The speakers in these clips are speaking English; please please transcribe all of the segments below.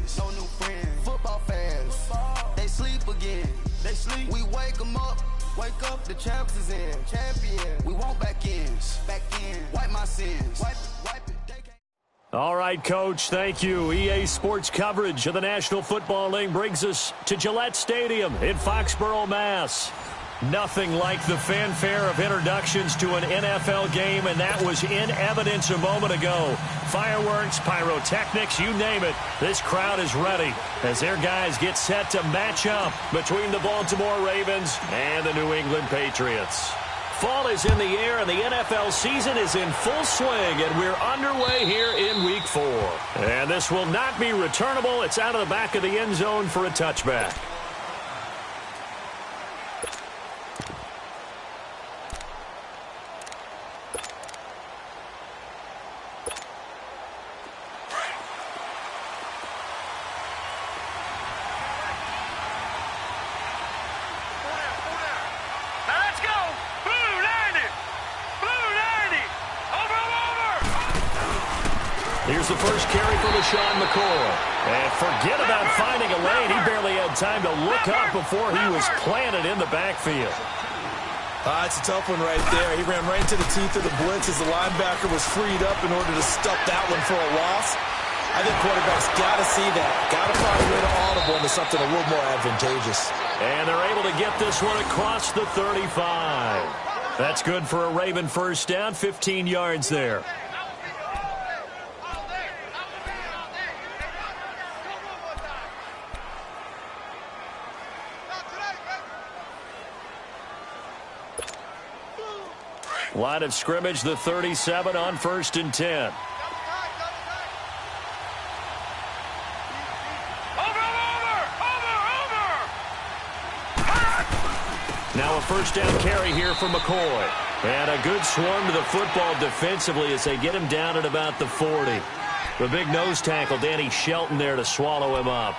friends. No new friends. Football fans. They sleep again. They sleep. We wake them up. Wake up, the champs is in. Champion. We want back ins. Back in. Wipe my sins. Wipe it. All right, Coach, thank you. EA Sports coverage of the National Football League brings us to Gillette Stadium in Foxborough, Mass. Nothing like the fanfare of introductions to an NFL game, and that was in evidence a moment ago. Fireworks, pyrotechnics, you name it. This crowd is ready as their guys get set to match up between the Baltimore Ravens and the New England Patriots. Fall is in the air, and the NFL season is in full swing, and we're underway here in Week 4. And this will not be returnable. It's out of the back of the end zone for a touchback. Here's the first carry for LaShawn McCoy. And forget about finding a lane. He barely had time to look up before he was planted in the backfield. It's a tough one right there. He ran right into the teeth of the blitz as the linebacker was freed up in order to stop that one for a loss. I think quarterbacks got to see that. Got to find a way to audible into something a little more advantageous. And they're able to get this one across the 35. That's good for a Raven first down, 15 yards there. Line of scrimmage, the 37 on 1st and 10. Now a first down carry here for McCoy. And a good swarm to the football defensively as they get him down at about the 40. The big nose tackle, Danny Shelton, there to swallow him up.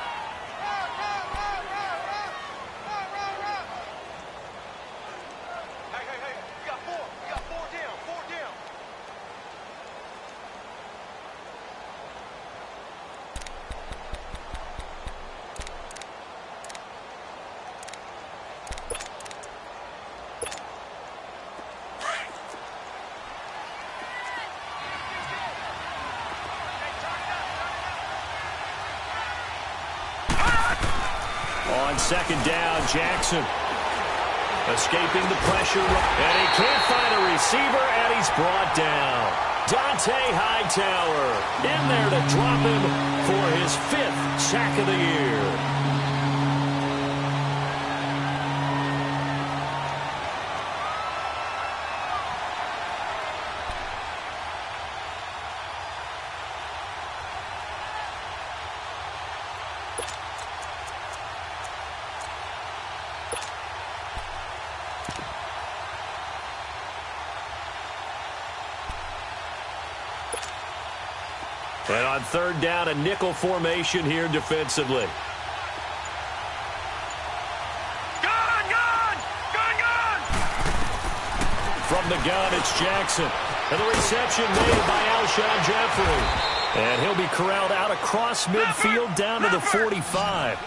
On second down, Jackson escaping the pressure, and he can't find a receiver, and he's brought down. Dante Hightower in there to drop him for his 5th sack of the year. And on third down, a nickel formation here defensively. Gun! From the gun, it's Jackson. And the reception made by Alshon Jeffrey. And he'll be corralled out across midfield down to the 45.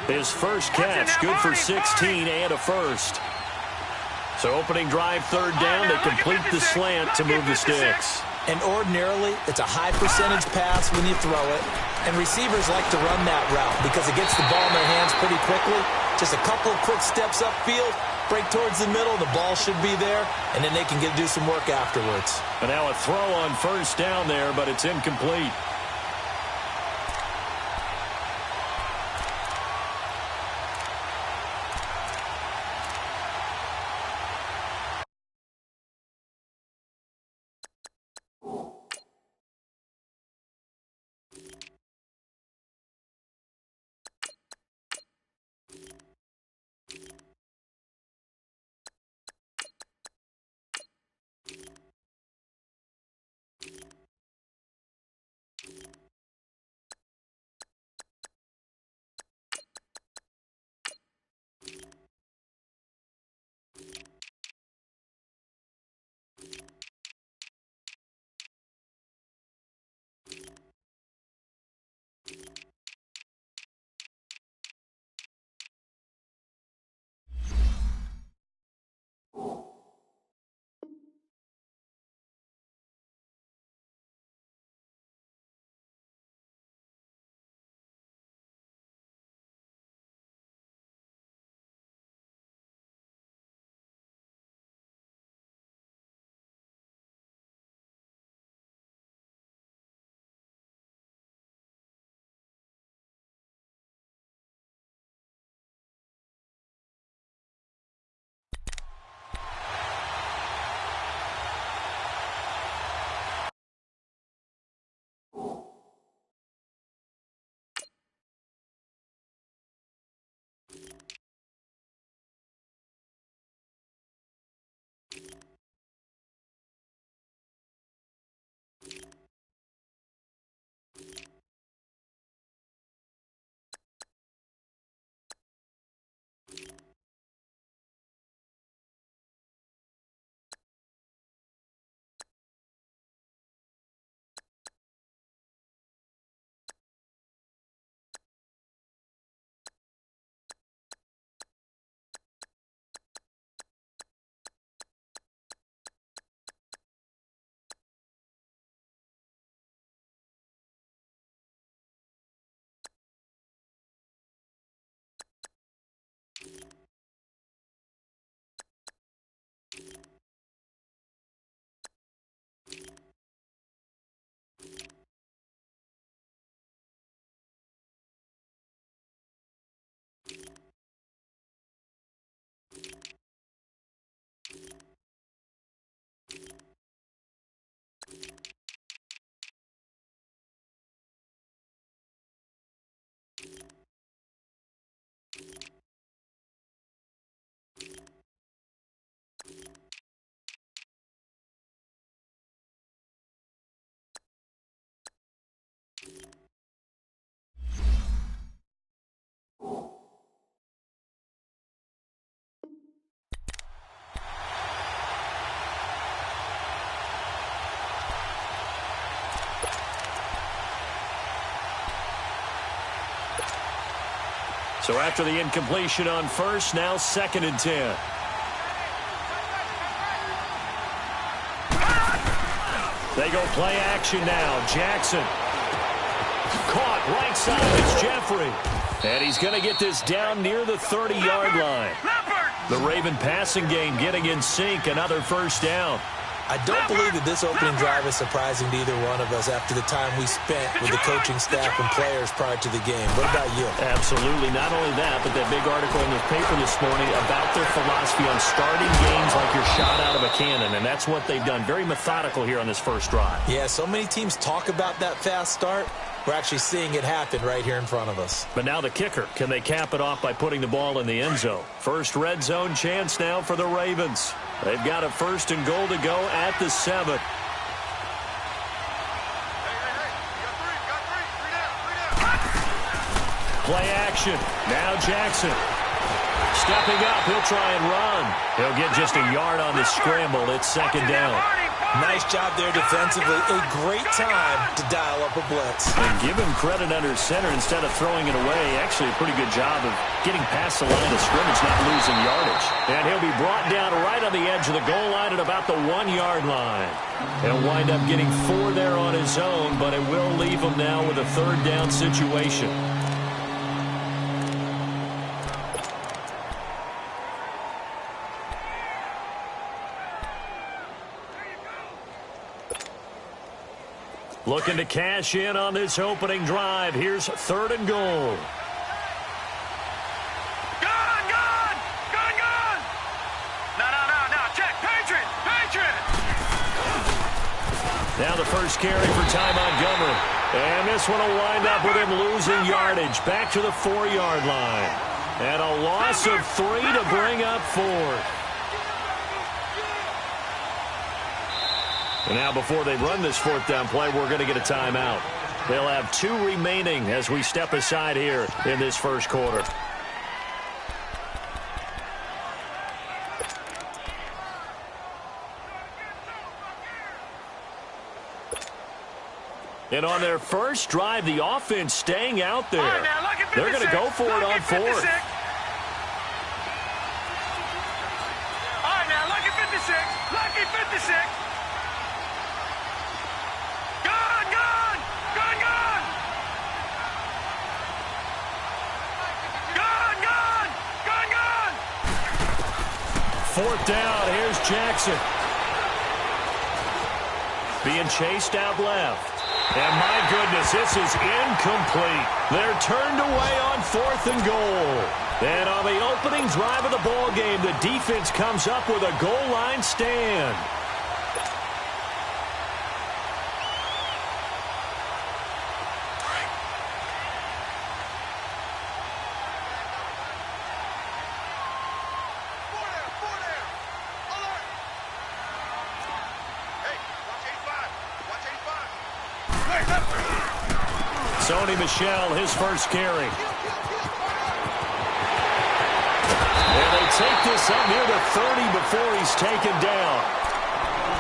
His first catch, good for 16 and a first. So opening drive, third down, they complete the slant to move the sticks. And ordinarily, it's a high percentage pass when you throw it. And receivers like to run that route because it gets the ball in their hands pretty quickly. Just a couple of quick steps upfield, break towards the middle, the ball should be there, and then they can do some work afterwards. And now a throw on first down there, but it's incomplete. So after the incompletion on first, now 2nd and 10. They go play action now. Jackson. Caught right side. It's Jeffrey. And he's going to get this down near the 30-yard line. The Raven passing game getting in sync. Another first down. I don't believe that this opening drive is surprising to either one of us after the time we spent with the coaching staff and players prior to the game. What about you? Absolutely. Not only that, but that big article in the paper this morning about their philosophy on starting games like you're shot out of a cannon, and that's what they've done. Very methodical here on this first drive. Yeah, so many teams talk about that fast start. We're actually seeing it happen right here in front of us. But now the kicker. Can they cap it off by putting the ball in the end zone? First red zone chance now for the Ravens. They've got a 1st and goal to go at the 7. Play action. Now Jackson. Stepping up. He'll try and run. He'll get just a yard on the scramble. It's 2nd down. Nice job there defensively. A great time to dial up a blitz. And give him credit under center instead of throwing it away. Actually a pretty good job of getting past the line of scrimmage, not losing yardage. And he'll be brought down right on the edge of the goal line at about the 1-yard line. He'll wind up getting 4 there on his own, but it will leave him now with a 3rd down situation. Looking to cash in on this opening drive. Here's 3rd and goal. Gone! No, check, Patriot! Now the first carry for Ty Montgomery. And this one will wind up with him losing yardage. Back to the 4-yard line. And a loss of 3 to bring up 4th. And now before they run this 4th down play, we're going to get a timeout. They'll have 2 remaining as we step aside here in this first quarter. And on their first drive, the offense staying out there. Right, now, they're going to go for it on 4th. All right, now, lucky 56. Lucky 56. Fourth down, here's Jackson. Being chased out left. And my goodness, this is incomplete. They're turned away on 4th and goal. And on the opening drive of the ball game, the defense comes up with a goal line stand. Sony Michel, his first carry. And they take this up near the 30 before he's taken down.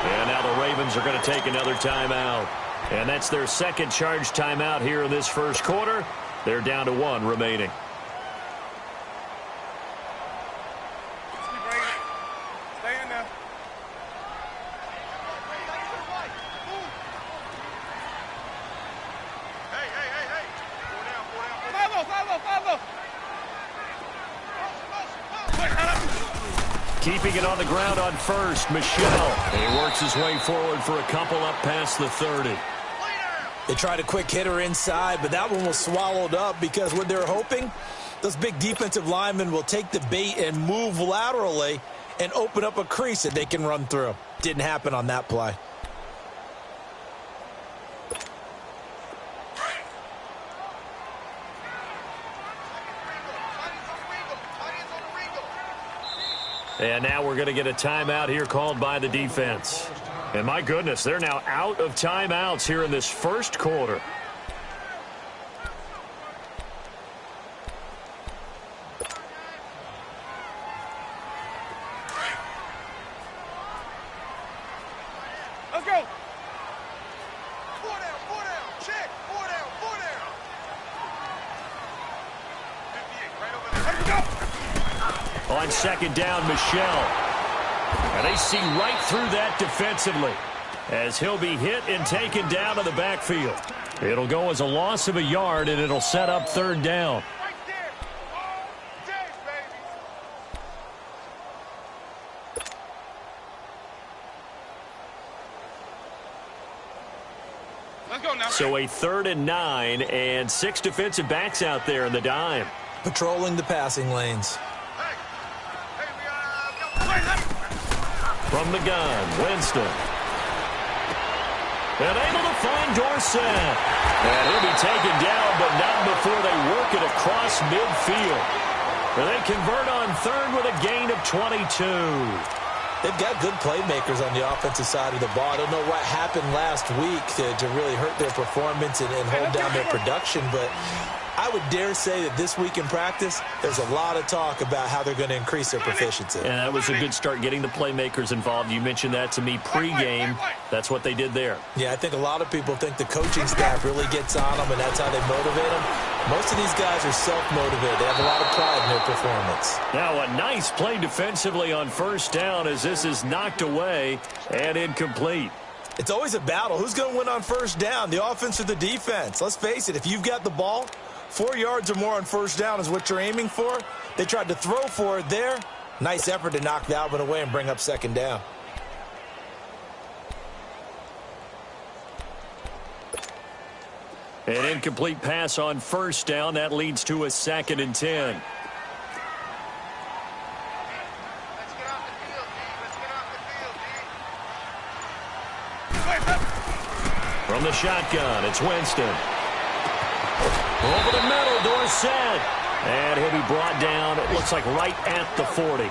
And now the Ravens are going to take another timeout. And that's their 2nd charge timeout here in this first quarter. They're down to 1 remaining. Stay in there. Keeping it on the ground on first, Michel. He works his way forward for a couple up past the 30. They tried a quick hitter inside, but that one was swallowed up because what they're hoping, those big defensive linemen will take the bait and move laterally and open up a crease that they can run through. Didn't happen on that play. And now we're going to get a timeout here called by the defense. And my goodness, they're now out of timeouts here in this first quarter. Let's go. 4 down. Check. 4 down. 58 right over On second down, Michelle. And they see right through that defensively as he'll be hit and taken down to the backfield. It'll go as a loss of a yard, and it'll set up third down. Right there. All day, baby. Let's go now. So a 3rd and 9 and 6 defensive backs out there in the dime. Patrolling the passing lanes. Hey, we From the gun, Winston. And able to find Dorsett. And he'll be taken down, but not before they work it across midfield. And they convert on 3rd with a gain of 22. They've got good playmakers on the offensive side of the ball. I don't know what happened last week to really hurt their performance and hold down their production, but I would dare say that this week in practice, there's a lot of talk about how they're going to increase their proficiency. And that was a good start getting the playmakers involved. You mentioned that to me pregame. That's what they did there. Yeah, I think a lot of people think the coaching staff really gets on them, and that's how they motivate them. Most of these guys are self-motivated. They have a lot of pride in their performance. Now a nice play defensively on 1st down as this is knocked away and incomplete. It's always a battle. Who's going to win on 1st down, the offense or the defense? Let's face it, if you've got the ball, 4 yards or more on 1st down is what you're aiming for. They tried to throw for it there. Nice effort to knock that one away and bring up 2nd down. An incomplete pass on 1st down. That leads to a 2nd and 10. Let's get off the field, D. Let's get off the field, D. From the shotgun, it's Winston. Over the middle, Dorsett. And he'll be brought down, it looks like right at the 40.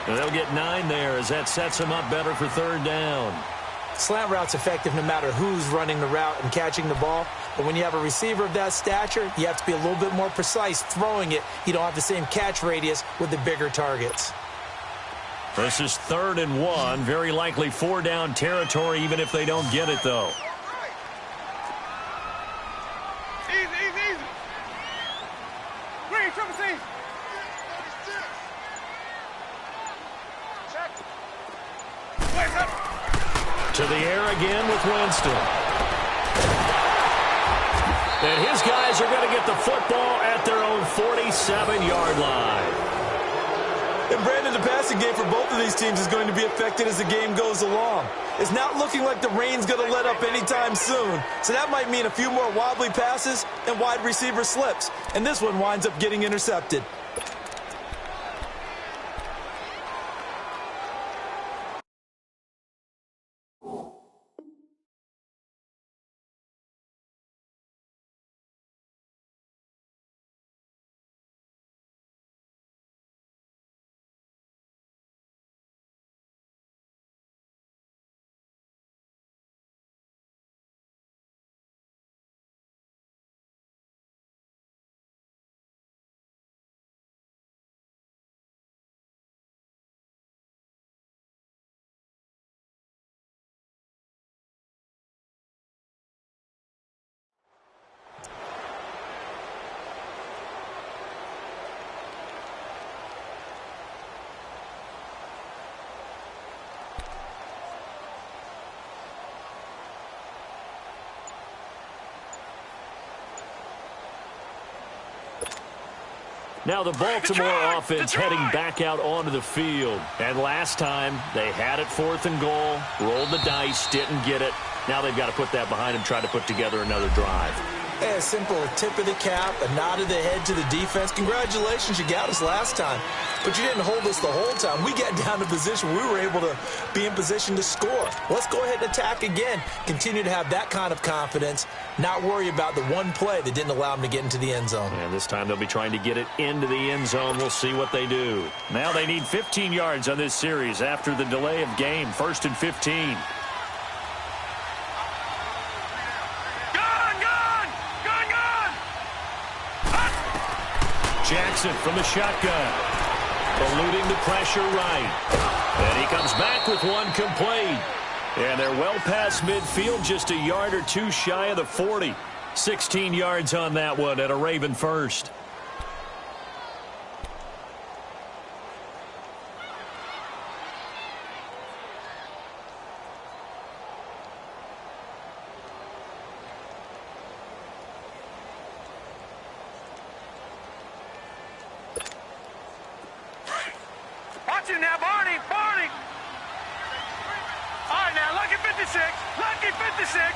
And they'll get 9 there as that sets him up better for 3rd down. Slant route's effective no matter who's running the route and catching the ball. But when you have a receiver of that stature, you have to be a little bit more precise throwing it. You don't have the same catch radius with the bigger targets. This is 3rd and 1. Very likely 4-down territory, even if they don't get it, though. Easy, easy, easy. Green, triple C. Check. Wait up. To the air again with Winston. And his guys are going to get the football at their own 47-yard line. And Brandon, the passing game for both of these teams is going to be affected as the game goes along. It's not looking like the rain's going to let up anytime soon. So that might mean a few more wobbly passes and wide receiver slips. And this one winds up getting intercepted. Now the Baltimore offense heading back out onto the field. And last time, they had it 4th and goal, rolled the dice, didn't get it. Now they've got to put that behind them, try to put together another drive. A simple tip of the cap, a nod of the head to the defense. Congratulations, you got us last time. But you didn't hold us the whole time. We got down to position. We were able to be in position to score. Let's go ahead and attack again. Continue to have that kind of confidence. Not worry about the one play that didn't allow them to get into the end zone. And this time they'll be trying to get it into the end zone. We'll see what they do. Now they need 15 yards on this series after the delay of game. 1st and 15. Jackson from the shotgun. Eluding the pressure right. And he comes back with one complete. And they're well past midfield, just a yard or two shy of the 40. 16 yards on that one at a Raven first. Watch him now, Barney. Barney. All right, now, lucky 56. Lucky 56.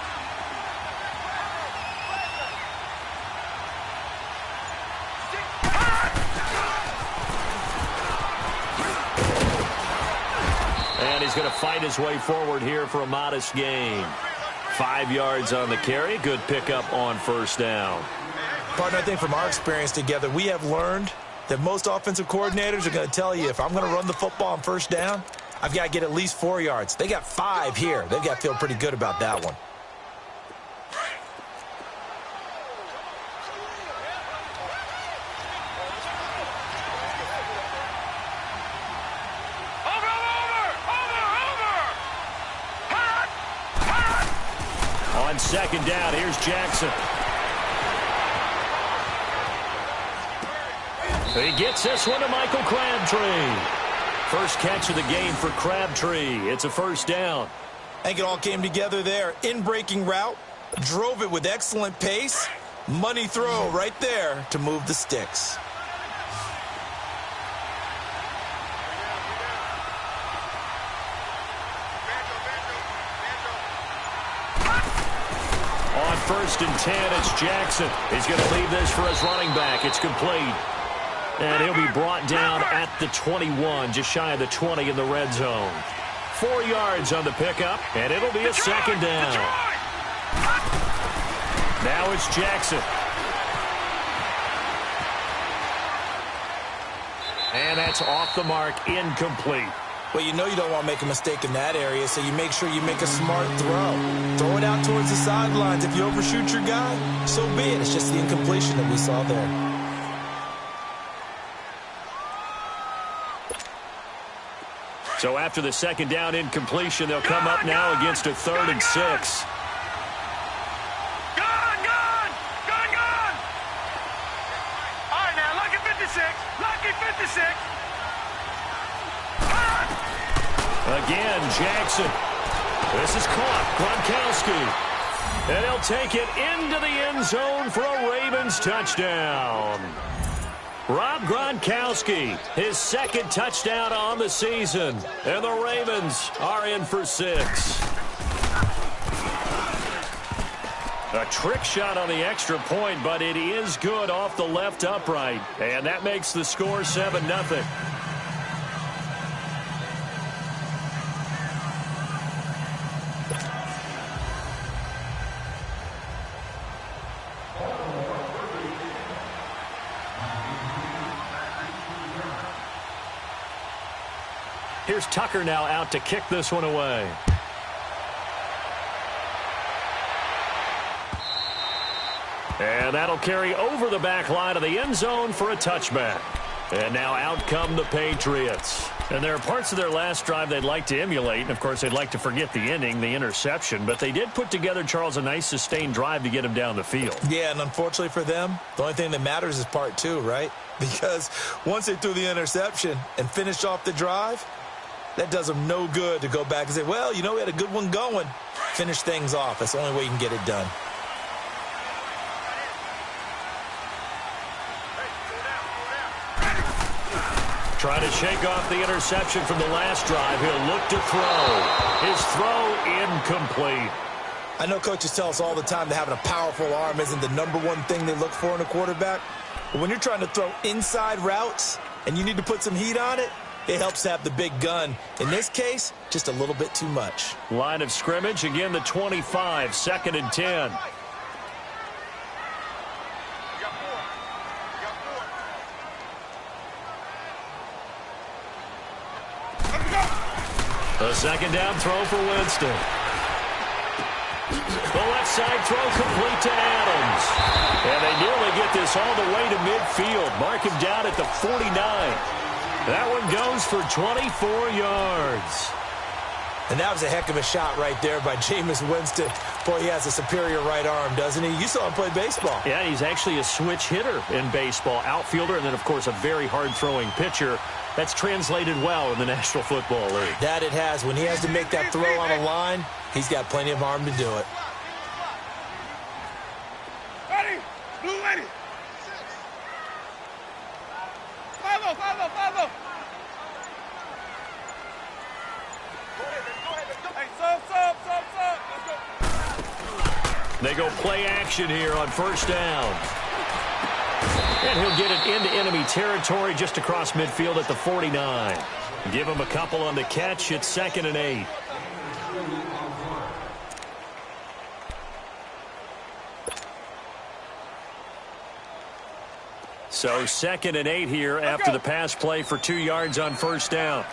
And he's going to fight his way forward here for a modest gain. 5 yards on the carry. Good pickup on first down. Partner, I think from our experience together, we have learned that most offensive coordinators are going to tell you, if I'm going to run the football on first down, I've got to get at least 4 yards. They got 5 here. They've got to feel pretty good about that one. On second down, here's Jackson. He gets this one to Michael Crabtree. First catch of the game for Crabtree. It's a first down. I think it all came together there. In-breaking route, drove it with excellent pace. Money throw right there to move the sticks. On first and 10, it's Jackson. He's going to leave this for his running back. It's complete. And he'll be brought down at the 21, just shy of the 20 in the red zone. 4 yards on the pickup, and it'll be a second down. Now it's Jackson. And that's off the mark, incomplete. Well, you know you don't want to make a mistake in that area, so you make sure you make a smart throw. Throw it out towards the sidelines. If you overshoot your guy, so be it. It's just the incompletion that we saw there. So after the second down incompletion, they'll come up now against a 3rd and 6. Gone! All right, now, lucky 56. Lucky 56. Again, Jackson. This is caught. Gronkowski. And he'll take it into the end zone for a Ravens touchdown. Rob Gronkowski, his 2nd touchdown on the season. And the Ravens are in for 6. A trick shot on the extra point, but it is good off the left upright. And that makes the score 7-0. Here's Tucker now out to kick this one away. And that'll carry over the back line of the end zone for a touchback. And now out come the Patriots. And there are parts of their last drive they'd like to emulate. And, of course, they'd like to forget the ending, the interception. But they did put together, Charles, a nice sustained drive to get him down the field. Yeah, and unfortunately for them, the only thing that matters is part 2, right? Because once they threw the interception and finished off the drive, that does them no good to go back and say, well, you know, we had a good one going. Finish things off. That's the only way you can get it done. Trying to shake off the interception from the last drive. He'll look to throw. His throw incomplete. I know coaches tell us all the time that having a powerful arm isn't the #1 thing they look for in a quarterback. But when you're trying to throw inside routes and you need to put some heat on it, it helps have the big gun. In this case, just a little bit too much. Line of scrimmage, again the 25, 2nd and 10. A second down throw for Winston. The left side throw complete to Adams. And they nearly get this all the way to midfield. Mark him down at the 49. That one goes for 24 yards. And that was a heck of a shot right there by Jameis Winston. Boy, he has a superior right arm, doesn't he? You saw him play baseball. Yeah, he's actually a switch hitter in baseball. Outfielder, and then, of course, a very hard-throwing pitcher. That's translated well in the National Football League. That it has. When he has to make that throw on a line, he's got plenty of arm to do it. Ready? Blue ready. 5-0, 5-0, 5-0. They go play action here on first down. And he'll get it into enemy territory just across midfield at the 49. Give him a couple on the catch. It's 2nd and 8. So 2nd and 8 here after the pass play for 2 yards on first down.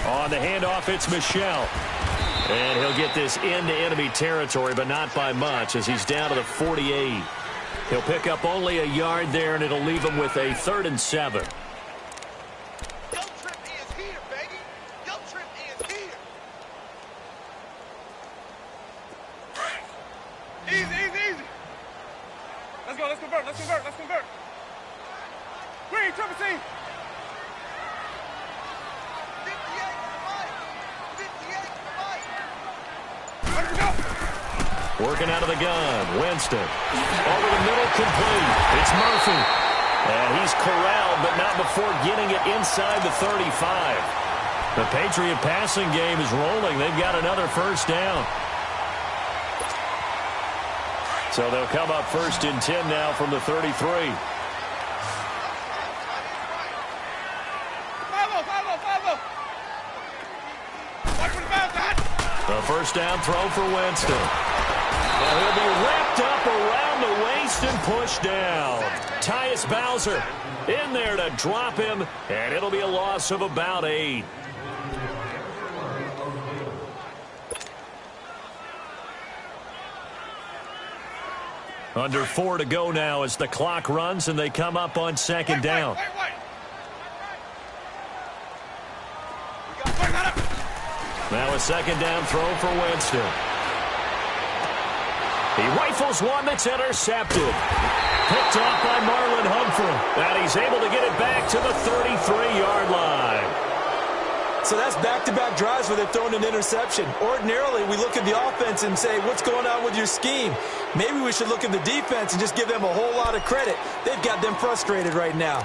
On the handoff, it's Michel. And he'll get this into enemy territory, but not by much, as he's down to the 48. He'll pick up only a yard there, and it'll leave him with a 3rd and 7. Easy. Let's convert. Green, triple team. 58. Working out of the gun, Winston. Over the middle, complete. It's Murphy. And he's corralled, but not before getting it inside the 35. The Patriot passing game is rolling. They've got another first down. So they'll come up 1st and 10 now from the 33. 5-0. The first down throw for Winston. And he'll be wrapped up around the waist and pushed down. Tyus Bowser in there to drop him, and it'll be a loss of about 8. Under 4 to go now as the clock runs, and they come up on 2nd down. Now a 2nd down throw for Winston. He rifles one that's intercepted. Picked off by Marlon Humphrey. And he's able to get it back to the 33-yard line. So that's back-to-back drives where they've thrown an interception. Ordinarily, we look at the offense and say, what's going on with your scheme? Maybe we should look at the defense and just give them a whole lot of credit. They've got them frustrated right now.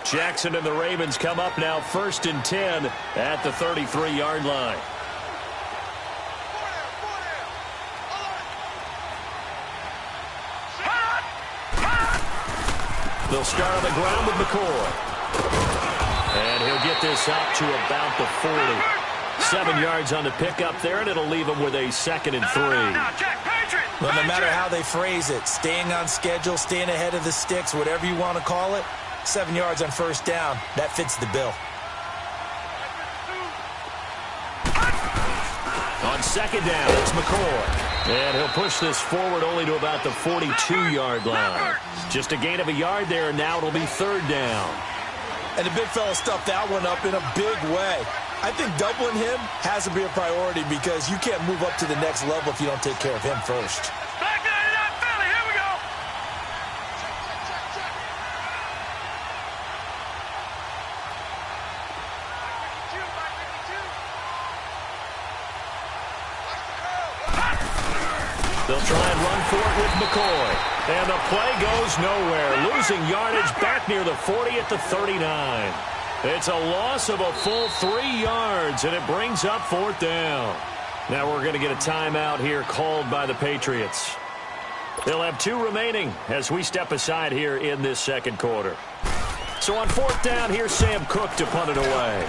Jackson and the Ravens come up now 1st and 10 at the 33-yard line. They'll start on the ground with McCoy. And he'll get this up to about the 40. 7 yards on the pickup there, and it'll leave him with a 2nd and 3. Well, no matter how they phrase it, staying on schedule, staying ahead of the sticks, whatever you want to call it, 7 yards on first down, that fits the bill. On 2nd down, it's McCoy. And he'll push this forward only to about the 42-yard line. Just a gain of a yard there, and now it'll be 3rd down. And the big fella stuffed that one up in a big way. I think doubling him has to be a priority because you can't move up to the next level if you don't take care of him first. Back 99 Philly, here we go. They'll try and run for it with McCoy. And the play goes nowhere. Losing yardage back near the 40 at the 39. It's a loss of a full 3 yards, and it brings up 4th down. Now we're going to get a timeout here called by the Patriots. They'll have 2 remaining as we step aside here in this 2nd quarter. So on 4th down, here's Sam Cook to punt it away.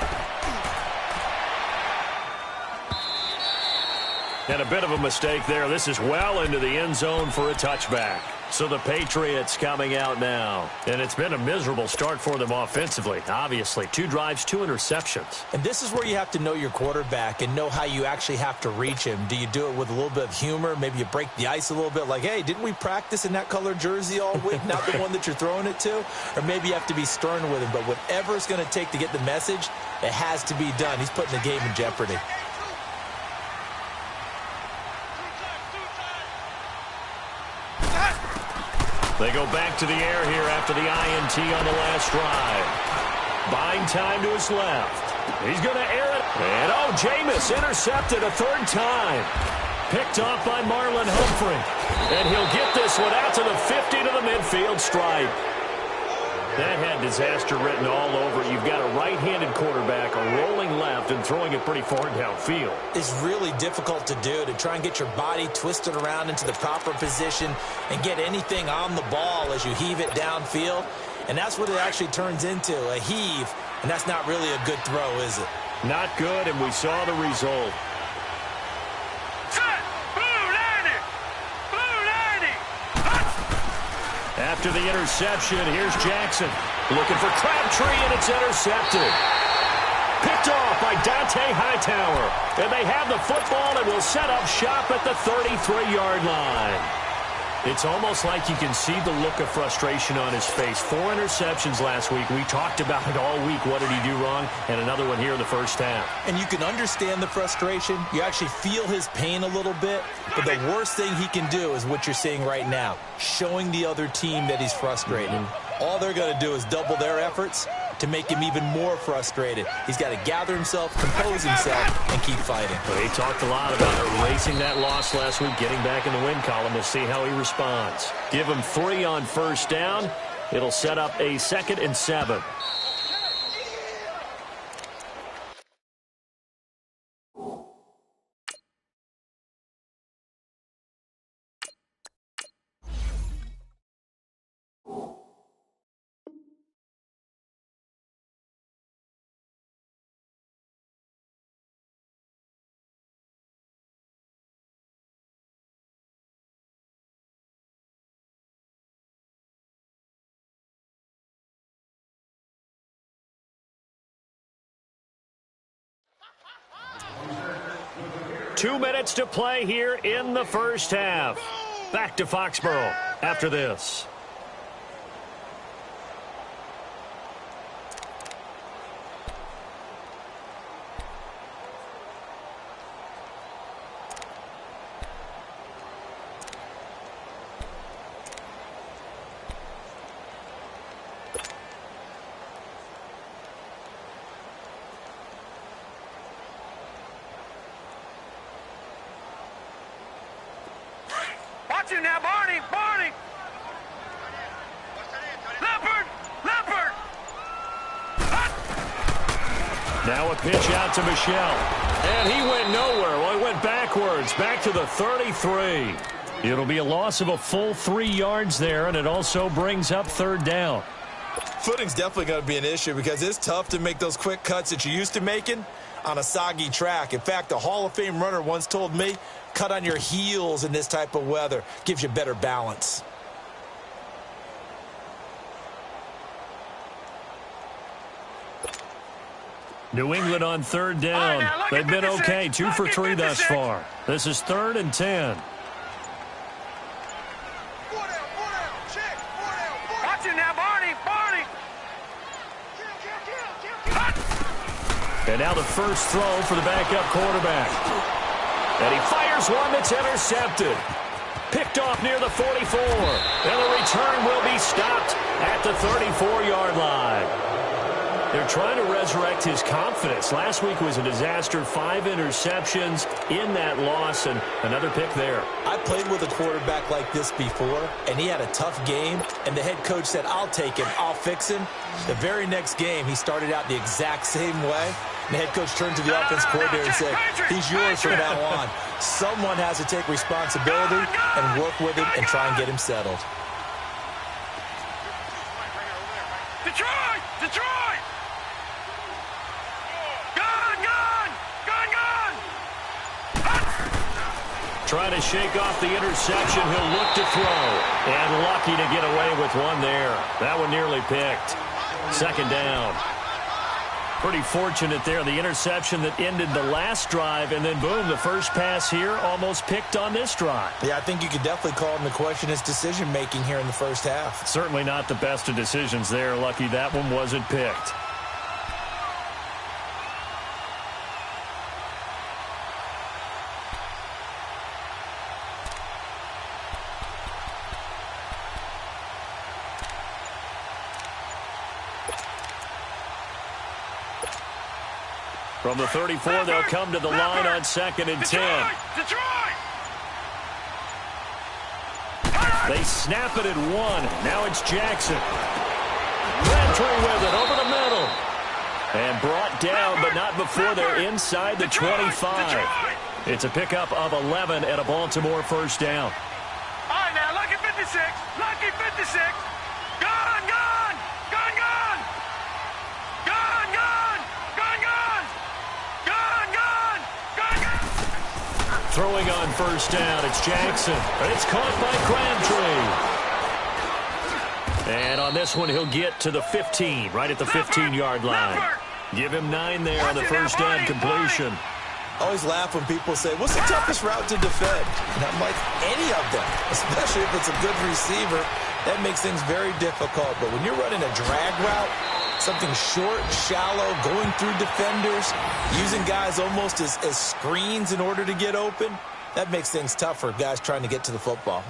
And a bit of a mistake there. This is well into the end zone for a touchback. So the Patriots coming out now. And it's been a miserable start for them offensively. Obviously, 2 drives, 2 interceptions. And this is where you have to know your quarterback and know how you actually have to reach him. Do you do it with a little bit of humor? Maybe you break the ice a little bit like, hey, didn't we practice in that colored jersey all week? Not the one that you're throwing it to? Or maybe you have to be stern with him. But whatever it's going to take to get the message, it has to be done. He's putting the game in jeopardy. They go back to the air here after the INT on the last drive. Buying time to his left. He's going to air it. And, oh, Jameis intercepted a 3rd time. Picked off by Marlon Humphrey. And he'll get this one out to the 50 to the midfield stripe. That had disaster written all over it. You've got a right-handed quarterback, a rolling left, and throwing it pretty far downfield. It's really difficult to do, to try and get your body twisted around into the proper position and get anything on the ball as you heave it downfield. And that's what it actually turns into, a heave. And that's not really a good throw, is it? Not good, and we saw the result. After the interception, here's Jackson. Looking for Crabtree, and it's intercepted. Picked off by Dante Hightower. And they have the football and will set up shop at the 33-yard line. It's almost like you can see the look of frustration on his face. 4 interceptions last week. We talked about it all week. What did he do wrong? And another one here in the first half. And you can understand the frustration. You actually feel his pain a little bit. But the worst thing he can do is what you're seeing right now, showing the other team that he's frustrated. All they're going to do is double their efforts to make him even more frustrated. He's got to gather himself, compose himself, and keep fighting. Well, he talked a lot about erasing that loss last week, getting back in the win column. We'll see how he responds. Give him 3 on first down. It'll set up a 2nd and 7. Two minutes to play here in the first half. Back to Foxborough after this. Watch him now, Barney! Barney! Leopard! Leopard! Now a pitch out to Michelle. And he went nowhere. Well, he went backwards, back to the 33. It'll be a loss of a full 3 yards there, and it also brings up 3rd down. Footing's definitely going to be an issue because it's tough to make those quick cuts that you're used to making on a soggy track. In fact, a Hall of Fame runner once told me, cut on your heels in this type of weather. Gives you better balance. New England on 3rd down. They've been okay, 2 for 3 thus far. This is 3rd and 10. Watch him now, Barney! Barney! And now the first throw for the backup quarterback. And he fires one that's intercepted. Picked off near the 44. And the return will be stopped at the 34-yard line. They're trying to resurrect his confidence. Last week was a disaster. 5 interceptions in that loss, and another pick there. I played with a quarterback like this before, and he had a tough game, and the head coach said, I'll take him, I'll fix him. The very next game, he started out the exact same way. And the head coach turned to the offense coordinator and said, he's yours from now on. Someone has to take responsibility and work with him and try and get him settled. Detroit! Detroit! Gun! Gun! Gun! Gun! Trying to shake off the interception. He'll look to throw. And lucky to get away with one there. That one nearly picked. 2nd down. Pretty fortunate there. The interception that ended the last drive, and then boom, the first pass here almost picked on this drive. Yeah, I think you could definitely call him to question his decision-making here in the first half. Certainly not the best of decisions there. Lucky that one wasn't picked. From the 34, they'll come to the line on 2nd and 10. Detroit! They snap it at 1. Now it's Jackson. Crabtree with it over the middle. And brought down, but not before they're inside the 25. It's a pickup of 11 and a Baltimore first down. All right, now, lucky 56. Lucky 56. Gone, gone. Gone, gone. Gone, gone. Gone, gone. Gone, gone. Gone, gone. Throwing on first down, it's Jackson. It's caught by Crabtree. And on this one, he'll get to the 15, right at the 15-yard line. Give him 9 there on the first down completion. I always laugh when people say, what's the toughest route to defend? And I'm like, any of them, especially if it's a good receiver. That makes things very difficult. But when you're running a drag route, something short, shallow, going through defenders, using guys almost as screens in order to get open, that makes things tough for guys trying to get to the football.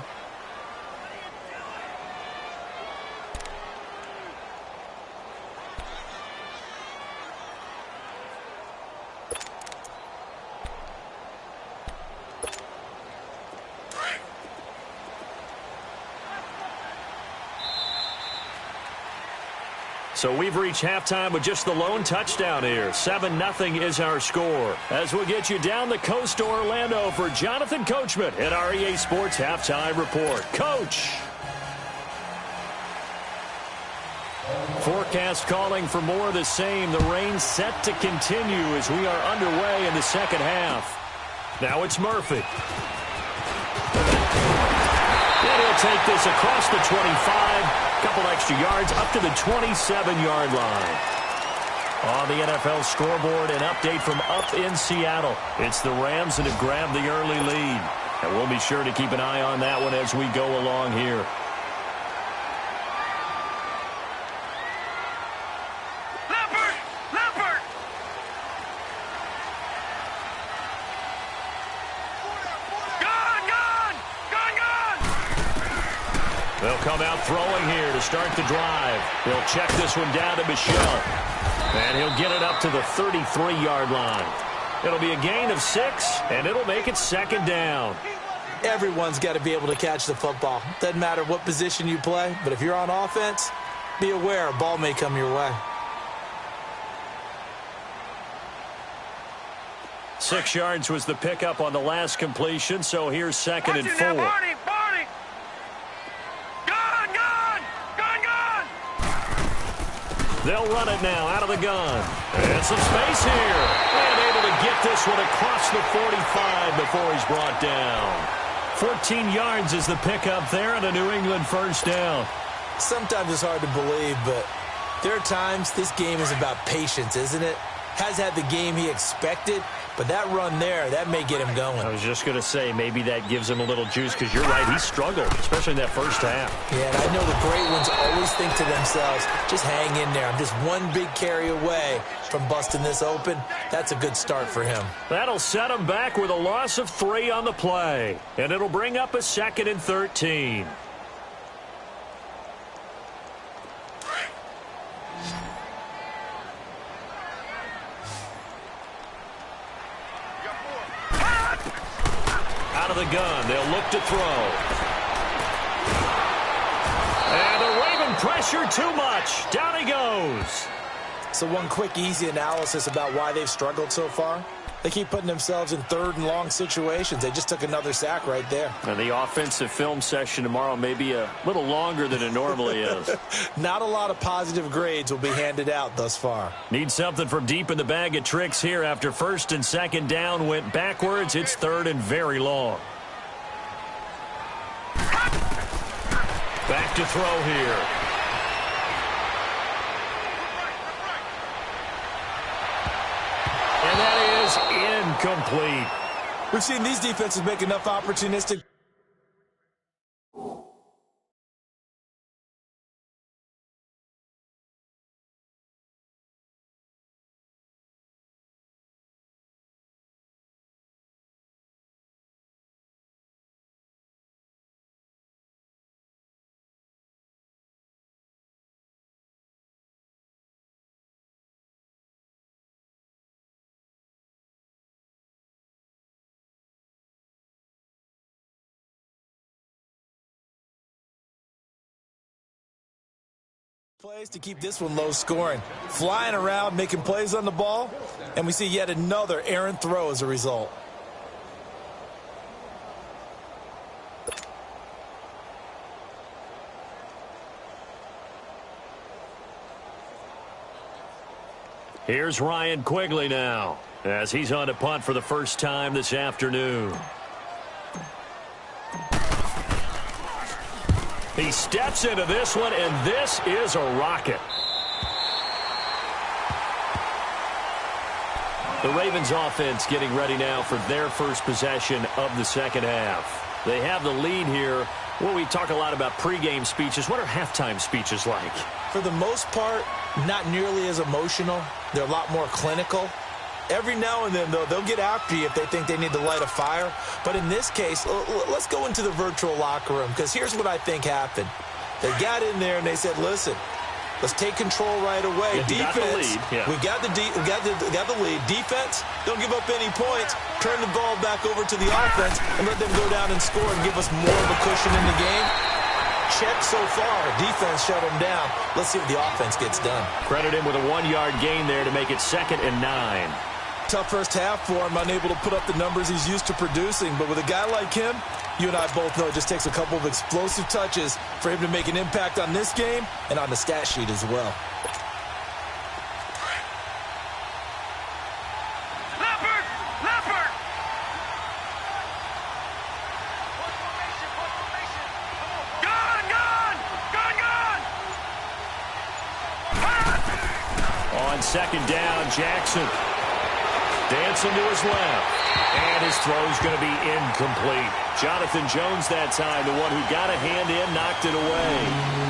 So we've reached halftime with just the lone touchdown here. 7-0 is our score. As we'll get you down the coast to Orlando for Jonathan Coachman at our EA Sports Halftime Report. Coach! Forecast calling for more of the same. The rain set to continue as we are underway in the second half. Now it's Murphy. And he'll take this across the 25. Couple extra yards up to the 27-yard line. On the NFL scoreboard, an update from up in Seattle. It's the Rams that have grabbed the early lead. And we'll be sure to keep an eye on that one as we go along here. Leopard! Leopard! Gone, gone! Gone, gone! They'll come out throwing here to start the drive. They'll check this one down to Michel. And he'll get it up to the 33-yard line. It'll be a gain of 6, and it'll make it second down. Everyone's got to be able to catch the football. Doesn't matter what position you play, but if you're on offense, be aware a ball may come your way. 6 yards was the pickup on the last completion, so here's second and 4. Barney, Barney! Gone, gone! Gone, gone! They'll run it now out of the gun. And some space here. And able to get this one across the 45 before he's brought down. 14 yards is the pickup there and a New England first down. Sometimes it's hard to believe, but there are times this game is about patience, isn't it? Has had the game he expected, but that run there, that may get him going. I was just going to say, maybe that gives him a little juice, because you're right, he struggled, especially in that first half. Yeah, and I know the great ones always think to themselves, just hang in there. I'm just one big carry away from busting this open. That's a good start for him. That'll set him back with a loss of 3 on the play, and it'll bring up a second and 13. Out of the gun, they'll look to throw. And the Raven pressure too much. Down he goes. So one quick, easy analysis about why they've struggled so far. They keep putting themselves in third and long situations. They just took another sack right there. And the offensive film session tomorrow may be a little longer than it normally is. Not a lot of positive grades will be handed out thus far. Need something from deep in the bag of tricks here. After first and second down went backwards, it's third and very long. Back to throw here. And that is incomplete. We've seen these defenses make enough opportunistic Plays to keep this one low scoring. Flying around, making plays on the ball, and we see yet another errant throw as a result. Here's Ryan Quigley now, as he's on to punt for the first time this afternoon. He steps into this one, and this is a rocket. The Ravens offense getting ready now for their first possession of the second half. They have the lead here. Well, we talk a lot about pregame speeches. What are halftime speeches like? For the most part, not nearly as emotional. They're a lot more clinical. Every now and then, though, they'll get after you if they think they need to light a fire. But in this case, let's go into the virtual locker room, because here's what I think happened. They got in there and they said, listen, let's take control right away. Defense, we got the lead. Defense, don't give up any points. Turn the ball back over to the offense and let them go down and score and give us more of a cushion in the game. Check so far. Defense shut them down. Let's see what the offense gets done. Credit him with a 1-yard gain there to make it 2nd and 9. Tough first half for him, unable to put up the numbers he's used to producing. But with a guy like him, you and I both know it just takes a couple of explosive touches for him to make an impact on this game and on the stat sheet as well. On 2nd down, Jackson dancing to his left, and his throw's going to be incomplete. Jonathan Jones that time, the one who got a hand in, knocked it away.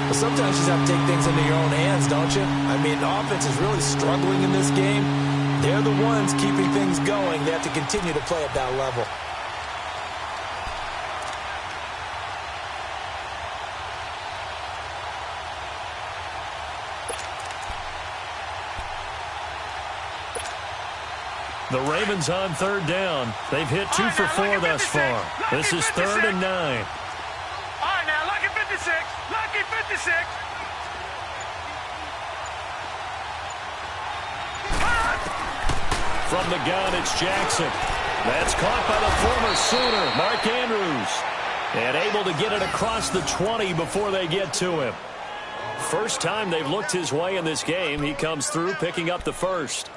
Well, sometimes you just have to take things into your own hands, don't you? I mean, the offense is really struggling in this game. They're the ones keeping things going. They have to continue to play at that level. The Ravens on 3rd down. They've hit 2 for 4 thus far. This is 3rd and 9. All right, now, lucky 56. Lucky 56. From the gun, it's Jackson. That's caught by the former Sooner, Mark Andrews. And able to get it across the 20 before they get to him. First time they've looked his way in this game. He comes through, picking up the first.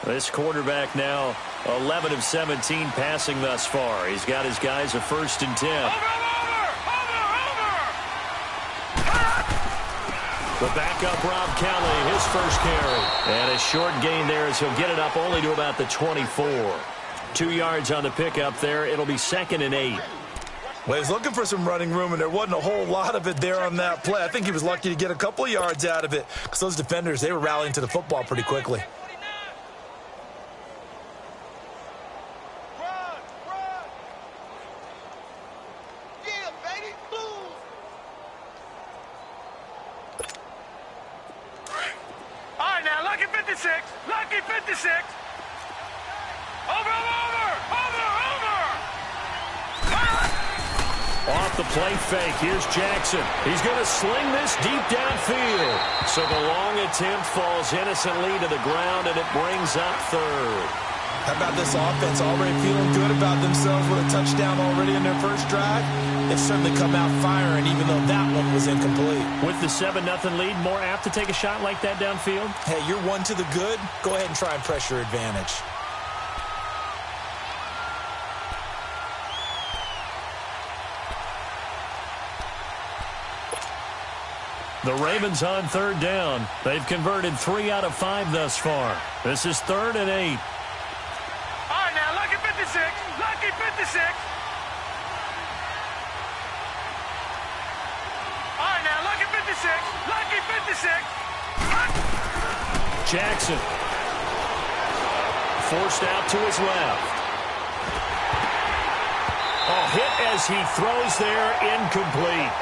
This quarterback now 11 of 17 passing thus far. He's got his guys a 1st and 10. The backup, Rob Kelly, his first carry. And a short gain there as he'll get it up only to about the 24. 2 yards on the pickup there. It'll be 2nd and 8. Well, he was looking for some running room, and there wasn't a whole lot of it there on that play. I think he was lucky to get a couple of yards out of it, because those defenders, they were rallying to the football pretty quickly. Lucky 56. Over. Off the play fake. Here's Jackson. He's going to sling this deep downfield. So the long attempt falls innocently to the ground, and it brings up 3rd. How about this offense already feeling good about themselves with a touchdown already in their first drive? They've certainly come out firing, even though that one was incomplete. With the 7-0 lead, more apt to take a shot like that downfield? Hey, you're 1 to the good. Go ahead and try and press your advantage. The Ravens on 3rd down. They've converted 3 out of 5 thus far. This is 3rd and 8. All right, now, lucky 56. Lucky 56. All right, now, lucky 56. Lucky 56. Jackson. Forced out to his left. Oh, hit as he throws there, incomplete.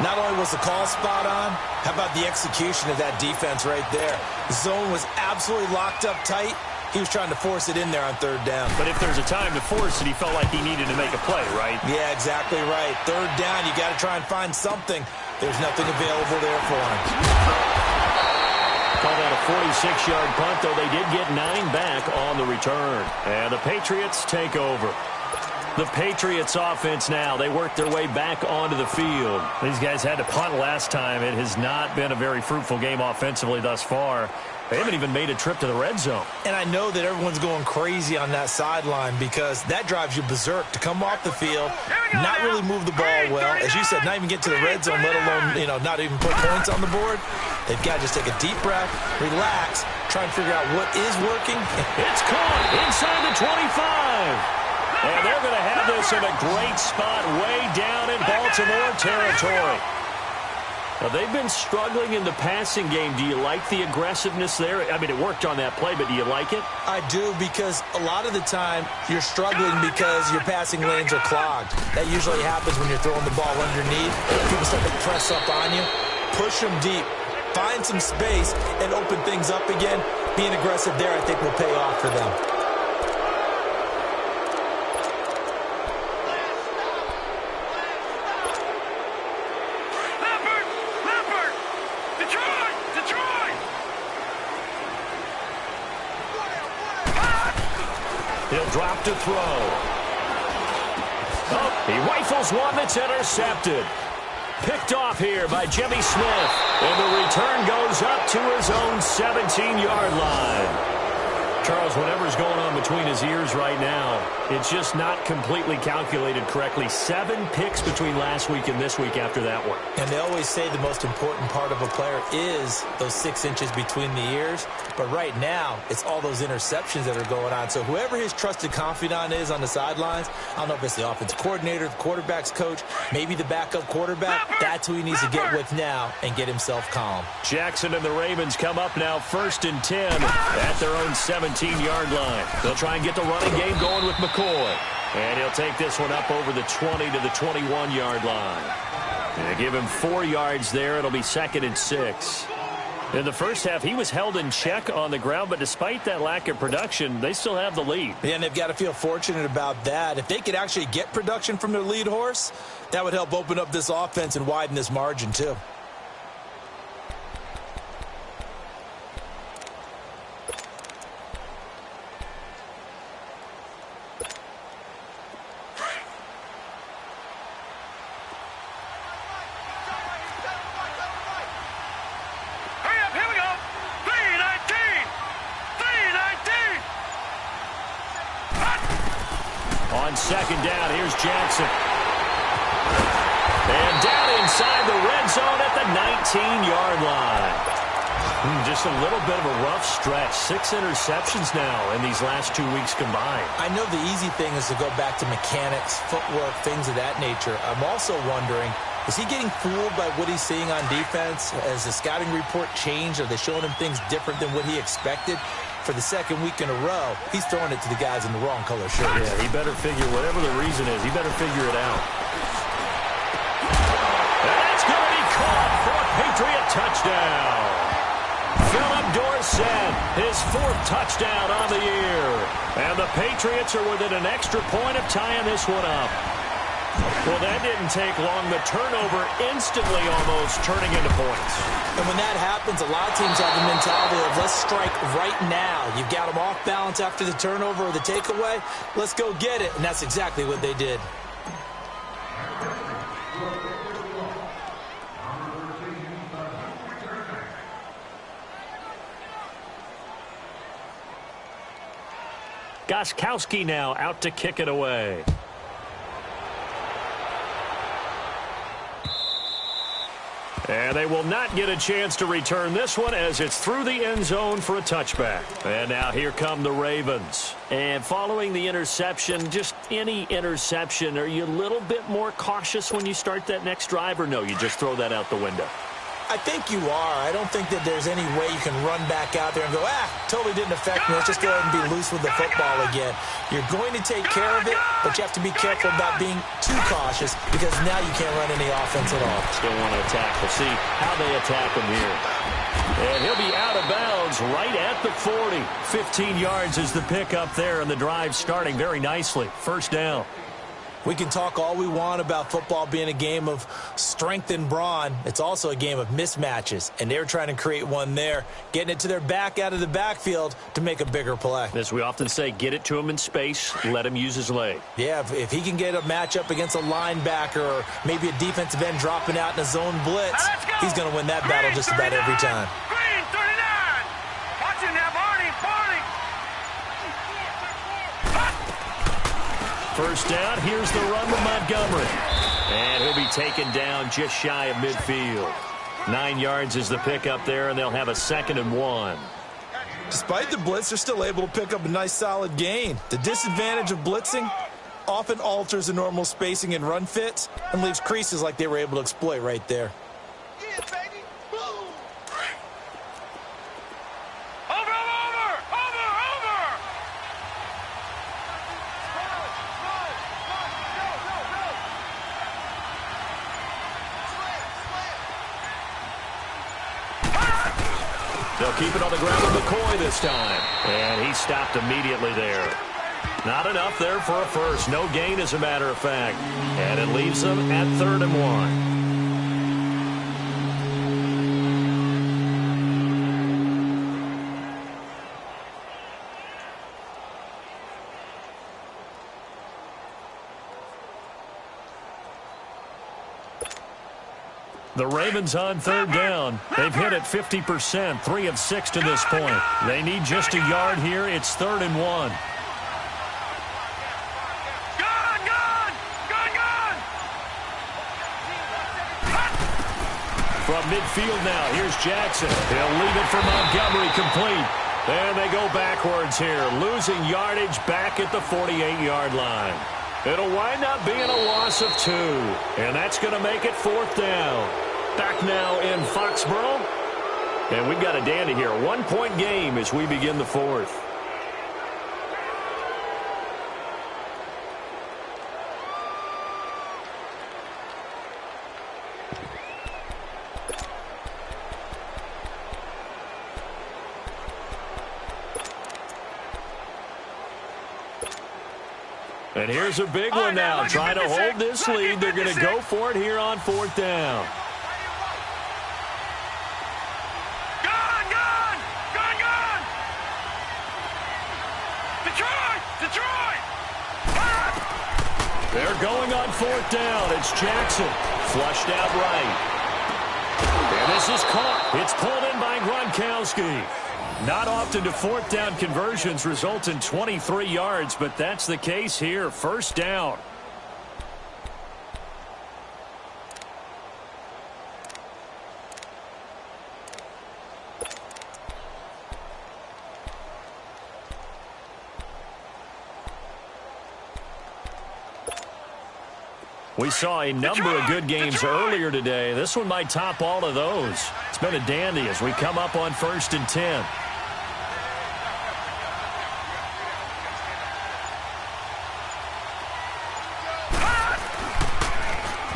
Not only was the call spot on, how about the execution of that defense right there? The zone was absolutely locked up tight. He was trying to force it in there on third down. But if there's a time to force it, he felt like he needed to make a play, right? Yeah, exactly right. Third down, you got to try and find something. There's nothing available there for him. Called out a 46-yard punt, though they did get 9 back on the return. And the Patriots take over. The Patriots offense now, they work their way back onto the field. These guys had to punt last time. It has not been a very fruitful game offensively thus far. They haven't even made a trip to the red zone. And I know that everyone's going crazy on that sideline because that drives you berserk to come off the field, not really move the ball well. As you said, not even get to the red zone, let alone, not even put points on the board. They've got to just take a deep breath, relax, try and figure out what is working. It's caught inside the 25. And they're going to have this in a great spot way down in Baltimore territory. Now, they've been struggling in the passing game. Do you like the aggressiveness there? I mean, it worked on that play, but do you like it? I do, because a lot of the time you're struggling because your passing lanes are clogged. That usually happens when you're throwing the ball underneath. People start to press up on you. Push them deep. Find some space and open things up again. Being aggressive there, I think, will pay off for them. He'll drop to throw. Oh, he rifles one that's intercepted. Picked off here by Jimmy Smith. And the return goes up to his own 17-yard line. Charles, whatever's going on between his ears right now, it's just not completely calculated correctly. 7 picks between last week and this week after that one. And they always say the most important part of a player is those 6 inches between the ears. But right now, it's all those interceptions that are going on. So whoever his trusted confidant is on the sidelines, I don't know if it's the offensive coordinator, the quarterback's coach, maybe the backup quarterback, that's who he needs to get with now and get himself calm. Jackson and the Ravens come up now 1st and 10 at their own 17-yard line. They'll try and get the running game going with McCoy. And he'll take this one up over the 20 to the 21-yard line. And give him 4 yards there. It'll be 2nd and 6. In the first half, he was held in check on the ground, but despite that lack of production, they still have the lead. Yeah, and they've got to feel fortunate about that. If they could actually get production from their lead horse, that would help open up this offense and widen this margin too. On 2nd down, here's Jackson. And down inside the red zone at the 19-yard line. Just a little bit of a rough stretch. 6 interceptions now in these last 2 weeks combined. I know the easy thing is to go back to mechanics, footwork, things of that nature. I'm also wondering, is he getting fooled by what he's seeing on defense? Has the scouting report changed? Are they showing him things different than what he expected? For the 2nd week in a row, he's throwing it to the guys in the wrong color shirts. Yeah, he better figure, whatever the reason is, he better figure it out. And that's going to be caught for a Patriot touchdown. Philip Dorsett, his 4th touchdown on the year. And the Patriots are within an extra point of tying this one up. Well, that didn't take long. The turnover instantly almost turning into points. And when that happens, a lot of teams have the mentality of let's strike right now. You've got them off balance after the turnover or the takeaway. Let's go get it. And that's exactly what they did. Gostkowski now out to kick it away. And they will not get a chance to return this one as it's through the end zone for a touchback. And now here come the Ravens. And following the interception, just any interception, are you a little bit more cautious when you start that next drive, or no, you just throw that out the window? I think you are. I don't think that there's any way you can run back out there and go, totally didn't affect me. Let's just go ahead and be loose with the football again. You're going to take care of it, but you have to be careful about being too cautious because now you can't run any offense at all. Still want to attack. We'll see how they attack them here. And he'll be out of bounds right at the 40. 15 yards is the pickup there, and the drive starting very nicely. First down. We can talk all we want about football being a game of strength and brawn. It's also a game of mismatches, and they're trying to create one there, getting it to their back out of the backfield to make a bigger play. As we often say, get it to him in space, let him use his leg. Yeah, if he can get a matchup against a linebacker or maybe a defensive end dropping out in a zone blitz, he's going to win that battle just about every time. Green 39. Watching that, Barney. First down, here's the run to Montgomery. And he'll be taken down just shy of midfield. 9 yards is the pickup there, and they'll have a 2nd and 1. Despite the blitz, they're still able to pick up a nice solid gain. The disadvantage of blitzing often alters the normal spacing and run fits and leaves creases like they were able to exploit right there. They'll keep it on the ground with McCoy this time. And he stopped immediately there. Not enough there for a first. No gain, as a matter of fact. And it leaves them at 3rd and 1. The Ravens on 3rd down. They've hit it 50%, 3 of 6 to this point. They need just a yard here. It's 3rd and 1. From midfield now, here's Jackson. He'll leave it for Montgomery, complete. And they go backwards here, losing yardage back at the 48-yard line. It'll wind up being a loss of 2, and that's going to make it 4th down. Back now in Foxborough, and we've got a dandy here. 1-point game as we begin the 4th. And here's a big one now. Trying to hold this lead. They're going to go for it here on 4th down. They're going on 4th down. It's Jackson. Flushed out right. And this is caught. It's pulled in by Gronkowski. Not often do 4th down conversions result in 23 yards, but that's the case here. 1st down. We saw a number of good games earlier today. This one might top all of those. It's been a dandy as we come up on 1st and 10.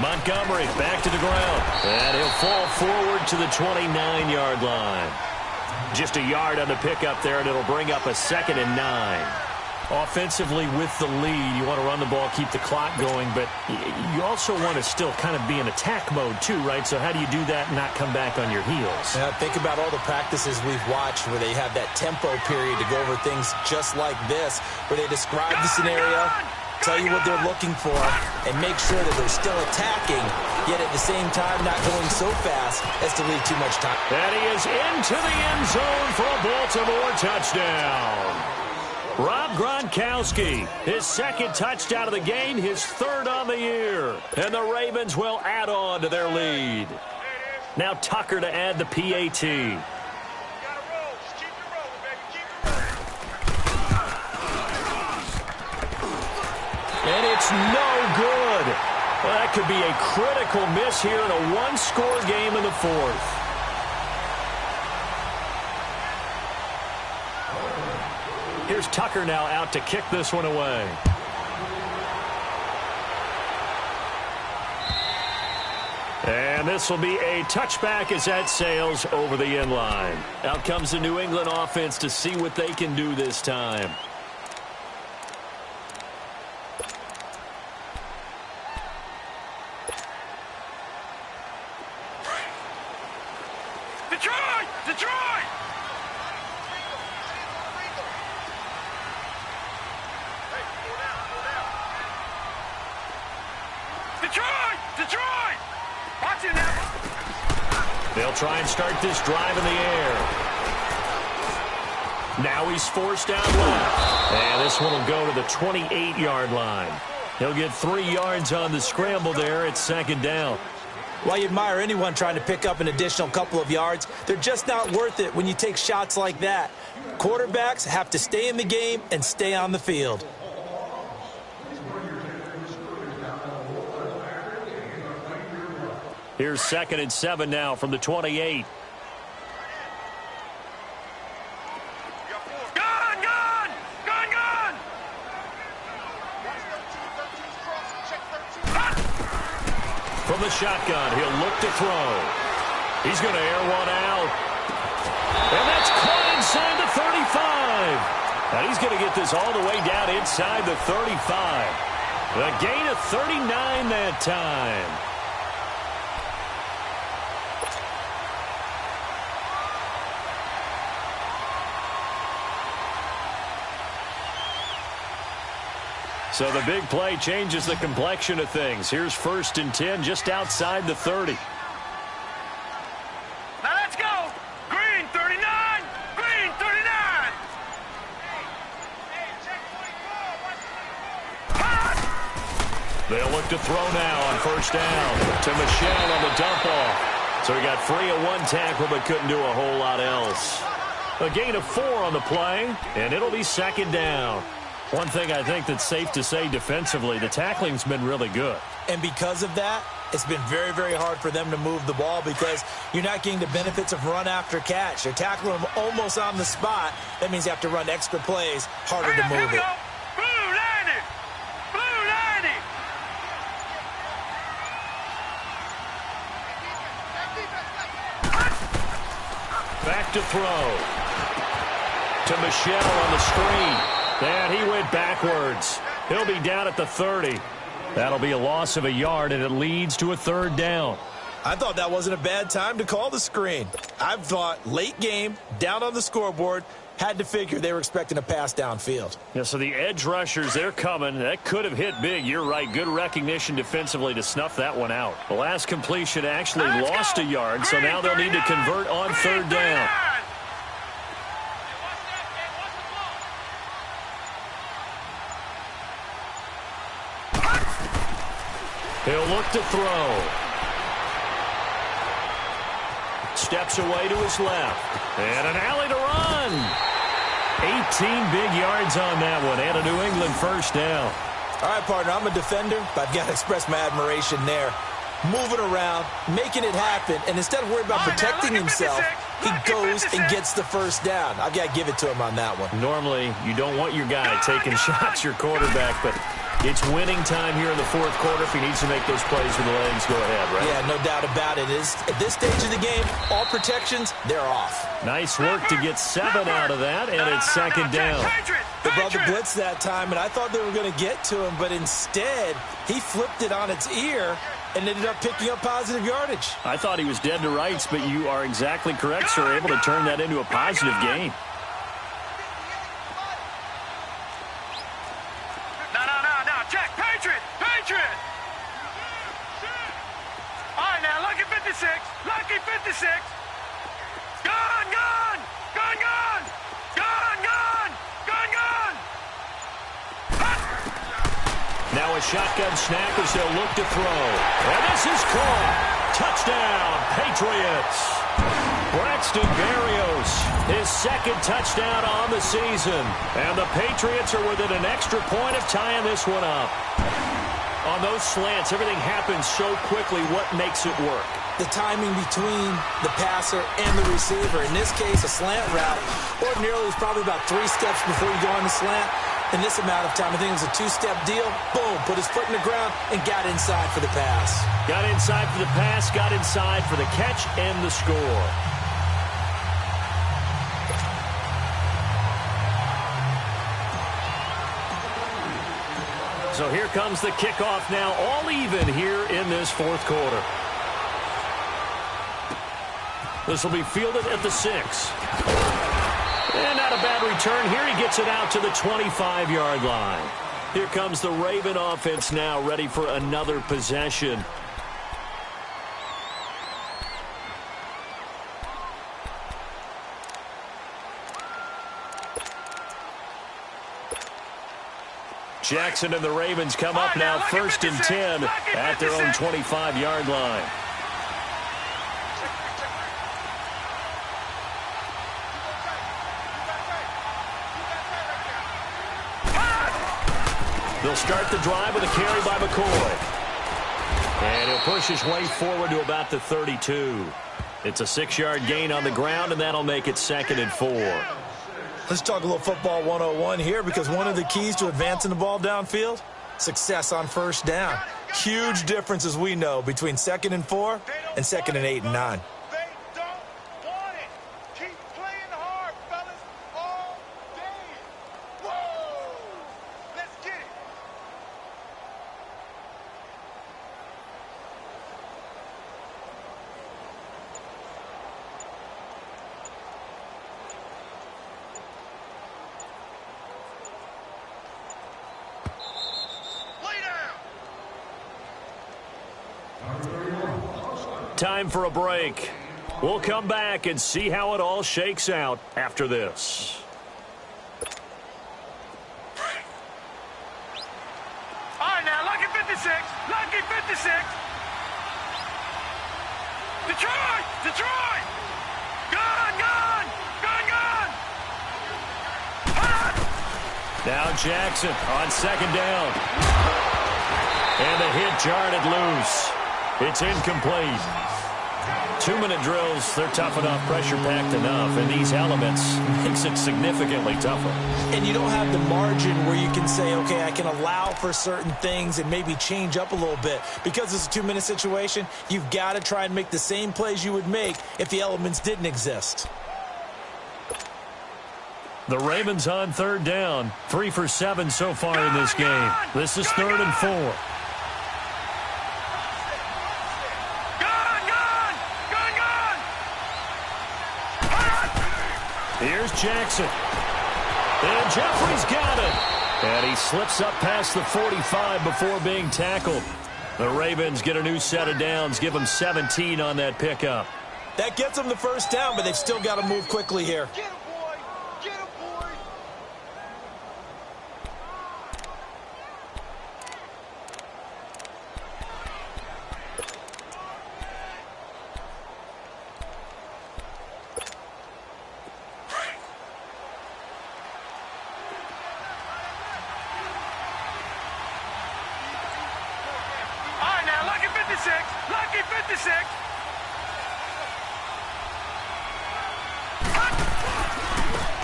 Montgomery back to the ground. And he'll fall forward to the 29-yard line. Just a yard on the pickup there, and it'll bring up a 2nd and 9. Offensively with the lead, you want to run the ball, keep the clock going, but you also want to still kind of be in attack mode too, right? So how do you do that and not come back on your heels? Yeah, think about all the practices we've watched where they have that tempo period to go over things just like this, where they describe the scenario, tell you what they're looking for, and make sure that they're still attacking, yet at the same time not going so fast as to leave too much time. And he is into the end zone for a Baltimore touchdown. Rob Gronkowski, his 2nd touchdown of the game, his 3rd on the year. And the Ravens will add on to their lead. Now Tucker to add the PAT. And it's no good. Well, that could be a critical miss here in a one-score game in the 4th. Here's Tucker now out to kick this one away. And And this will be a touchback as that sails over the end line. Out comes the New England offense to see what they can do this time. Detroit! Detroit! Detroit! Detroit! Watch it now. They'll try and start this drive in the air. Now he's forced out left. And this one will go to the 28-yard line. He'll get 3 yards on the scramble there. It's second down. While you admire anyone trying to pick up an additional couple of yards, they're just not worth it when you take shots like that. Quarterbacks have to stay in the game and stay on the field. Here's 2nd and 7 now from the 28. Gun! Gun! Gun! Gun! From the shotgun, he'll look to throw. He's going to air one out. And that's caught inside the 35. And he's going to get this all the way down inside the 35. A gain of 39 that time. So the big play changes the complexion of things. Here's 1st and 10 just outside the 30. Now let's go! Green 39! Green 39! They'll look to throw now on 1st down to Michelle on the dump off. So he got free of 1 tackle but couldn't do a whole lot else. A gain of 4 on the play, and it'll be 2nd down. One thing I think that's safe to say defensively, the tackling's been really good. And because of that, it's been very, very hard for them to move the ball because you're not getting the benefits of run after catch. You're tackling them almost on the spot. That means you have to run extra plays, harder to move it. Blue 90! Blue 90! Back to throw. To Michelle on the screen. And he went backwards. He'll be down at the 30. That'll be a loss of a yard, and it leads to a 3rd down. I thought that wasn't a bad time to call the screen. I thought late game, down on the scoreboard, had to figure they were expecting a pass downfield. Yeah, so the edge rushers, they're coming. That could have hit big. You're right. Good recognition defensively to snuff that one out. The last completion actually lost a yard, so now they'll need to convert on 3rd down. He'll look to throw. Steps away to his left. And an alley to run. 18 big yards on that one. And a New England 1st down. All right, partner, I'm a defender, but I've got to express my admiration there. Moving around, making it happen, and instead of worrying about protecting himself, he goes and gets the 1st down. I've got to give it to him on that one. Normally, you don't want your guy taking shots, your quarterback, but it's winning time here in the 4th quarter. If he needs to make those plays with the legs, go ahead, right? Yeah, no doubt about it. At this stage of the game, all protections, they're off. Nice work to get 7 out of that, and it's 2nd down. They brought the blitz that time, and I thought they were going to get to him, but instead, he flipped it on its ear and ended up picking up positive yardage. I thought he was dead to rights, but you are exactly correct, sir. Able to turn that into a positive gain. No, check. Patriot! Patriot! All right, now, lucky 56. Lucky 56. Gun! Gun! Gun! Gun! Gun! Gun! Gun! Gun! Now a shotgun snap as they'll look to throw. And this is caught. Touchdown, Patriots. Braxton Berrios, his 2nd touchdown on the season. And the Patriots are within an extra point of tying this one up. On those slants, everything happens so quickly. What makes it work? The timing between the passer and the receiver. In this case, a slant route. Ordinarily, it's probably about 3 steps before you go on the slant. In this amount of time, I think it was a two-step deal. Boom, put his foot in the ground and got inside for the pass. Got inside for the pass, got inside for the catch and the score. So here comes the kickoff now, all even here in this fourth quarter. This will be fielded at the 6. And not a bad return here. He gets it out to the 25-yard line. Here comes the Raven offense now, ready for another possession. Jackson and the Ravens come up now, 1st and 10 at their own 25-yard line. They'll start the drive with a carry by McCoy. And he'll push his way forward to about the 32. It's a 6-yard gain on the ground, and that'll make it 2nd and 4. Let's talk a little football 101 here, because one of the keys to advancing the ball downfield, success on first down. Huge difference, as we know, between 2nd and 4 and 2nd and 8 and 9. They don't want it. Keep playing hard, fellas, all day. Whoa! Let's get it. Time for a break. We'll come back and see how it all shakes out after this. All right, now, lucky 56. Lucky 56. Detroit! Detroit! Gun, gun! Gun, gun! Now Jackson on 2nd down. And the hit jarred it loose. It's incomplete. 2-minute drills, they're tough enough, pressure-packed enough, and these elements makes it significantly tougher. And you don't have the margin where you can say, okay, I can allow for certain things and maybe change up a little bit. Because it's a 2-minute situation, you've got to try and make the same plays you would make if the elements didn't exist. The Ravens on 3rd down, 3 for 7 so far in this game. This is 3rd and 4. Here's Jackson. And Jeffrey's got it. And he slips up past the 45 before being tackled. The Ravens get a new set of downs, give them 17 on that pickup. That gets them the first down, but they've still got to move quickly here. Get him, boy! Get him, boy! Lucky 56.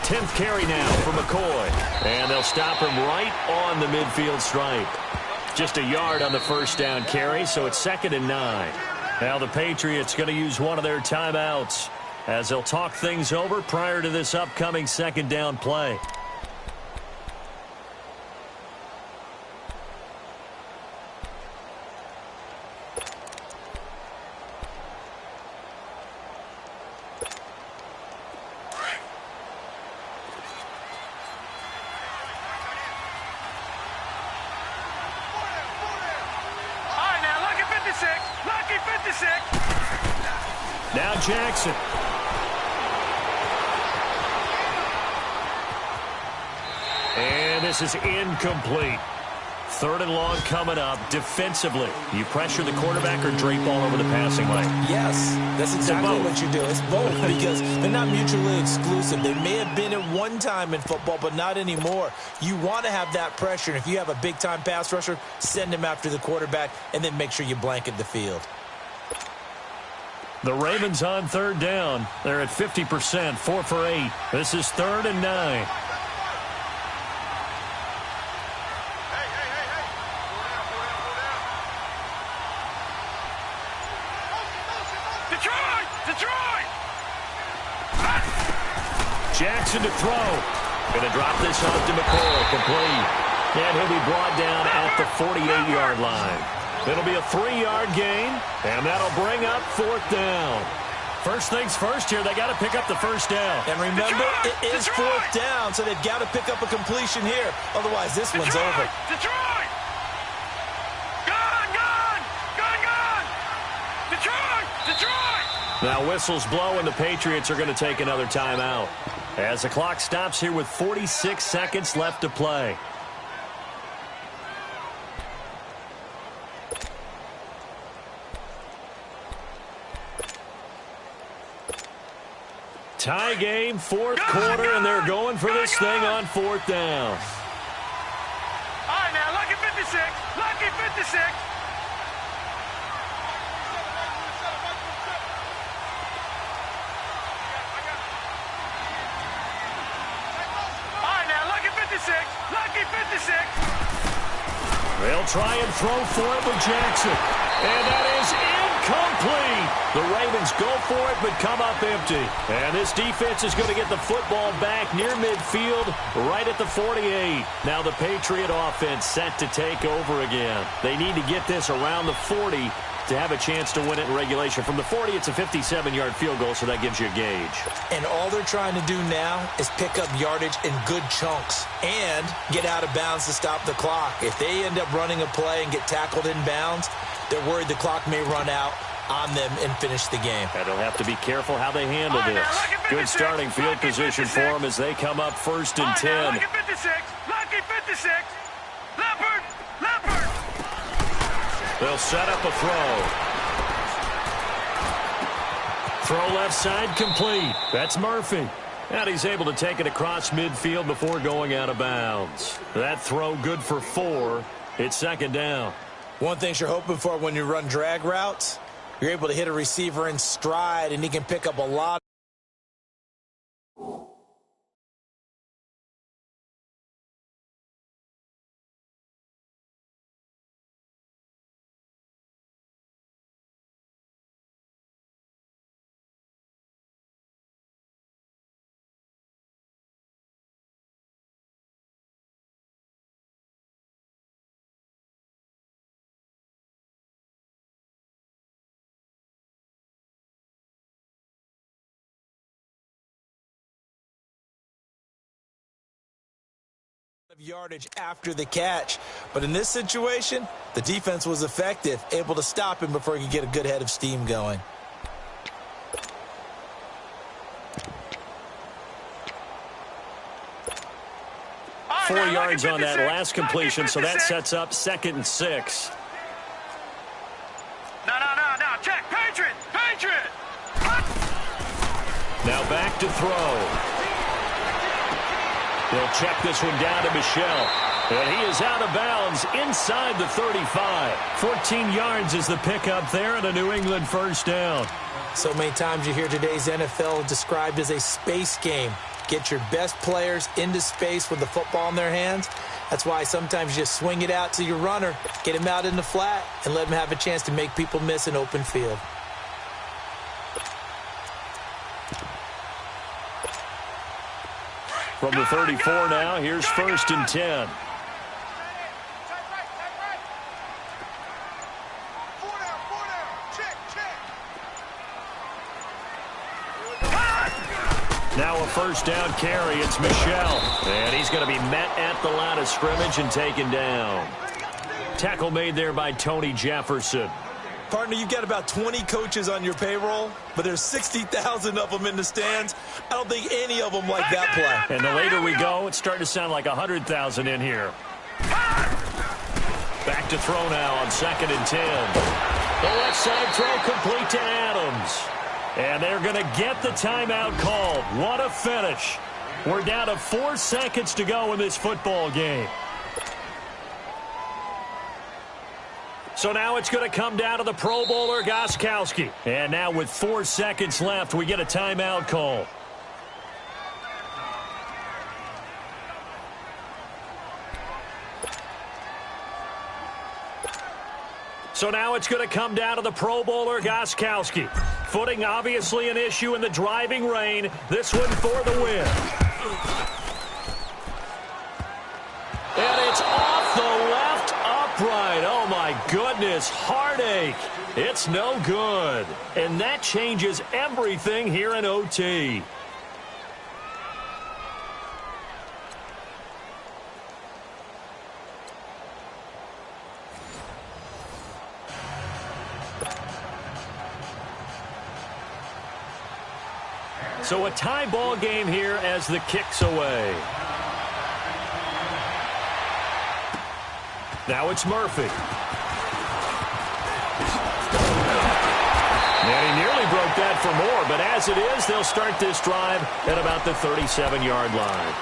10th carry now for McCoy. And they'll stop him right on the midfield stripe. Just a yard on the first down carry, so it's 2nd and 9. Now the Patriots going to use one of their timeouts as they'll talk things over prior to this upcoming 2nd down play. Lucky 56. Now Jackson. And this is incomplete. 3rd and long coming up. Defensively, you pressure the quarterback or drape all over the passing lane? Yes, that's exactly what you do. It's both because they're not mutually exclusive. They may have been at one time in football, but not anymore. You want to have that pressure. And if you have a big-time pass rusher, send him after the quarterback and then make sure you blanket the field. The Ravens on 3rd down. They're at 50%, 4 for 8. This is 3rd and 9. Detroit! Detroit! Jackson to throw. Going to drop this off to McCoy. Complete. And he'll be brought down at the 48-yard line. It'll be a 3-yard gain, and that'll bring up 4th down. First things first here, they got to pick up the first down. And remember, it is 4th down, so they've got to pick up a completion here. Otherwise, this one's over. Detroit! Gone, gone! Gone, gone! Detroit! Detroit! Now whistles blow, and the Patriots are going to take another timeout as the clock stops here with 46 seconds left to play. Tie game, 4th quarter, and they're going for this thing on 4th down. All right, now, lucky 56. Lucky 56. All right, now, lucky 56. Lucky 56. They'll try and throw for it with Jackson. And that is incomplete. The Ravens go for it, but come up empty. And this defense is going to get the football back near midfield, right at the 48. Now the Patriot offense set to take over again. They need to get this around the 40 to have a chance to win it in regulation. From the 40, it's a 57-yard field goal, so that gives you a gauge. And all they're trying to do now is pick up yardage in good chunks and get out of bounds to stop the clock. If they end up running a play and get tackled in bounds, they're worried the clock may run out on them and finish the game. And they'll have to be careful how they handle this. Good starting field position for them as they come up 1st and 10. Lucky 56. Lucky 56. Leopard. Leopard. They'll set up a throw. Throw left side complete. That's Murphy. And he's able to take it across midfield before going out of bounds. That throw good for 4. It's 2nd down. One thing you're hoping for when you run drag routes, you're able to hit a receiver in stride, and he can pick up a lot. Yardage after the catch, but in this situation the defense was effective, able to stop him before he could get a good head of steam going. Right, 4 now, yards on that last completion, so that 56. sets up 2nd and 6. No, check, Patriot, Patriot. Now back to throw. They'll check this one down to Michel. And he is out of bounds inside the 35. 14 yards is the pickup there and a New England 1st down. So many times you hear today's NFL described as a space game. Get your best players into space with the football in their hands. That's why sometimes you just swing it out to your runner, get him out in the flat, and let him have a chance to make people miss an open field. From the 34 now, here's 1st and 10. Now a 1st down carry. It's Michel. And he's going to be met at the line of scrimmage and taken down. Tackle made there by Tony Jefferson. Partner, you've got about 20 coaches on your payroll, but there's 60,000 of them in the stands. I don't think any of them like that play. And the later we go, it's starting to sound like 100,000 in here. Back to throw now on 2nd and 10. The left side throw complete to Adams. And they're going to get the timeout called. What a finish. We're down to 4 seconds to go in this football game. So now it's going to come down to the Pro Bowler, Gostkowski. And now with 4 seconds left, we get a timeout call. So now it's going to come down to the Pro Bowler, Gostkowski. Footing obviously an issue in the driving rain. This one for the win. And it's off the left upright. Oh, my goodness. Heartache. It's no good. And that changes everything here in OT. So a tie ball game here as the kick's away. Now it's Murphy. And he nearly broke that for more, but as it is, they'll start this drive at about the 37-yard line.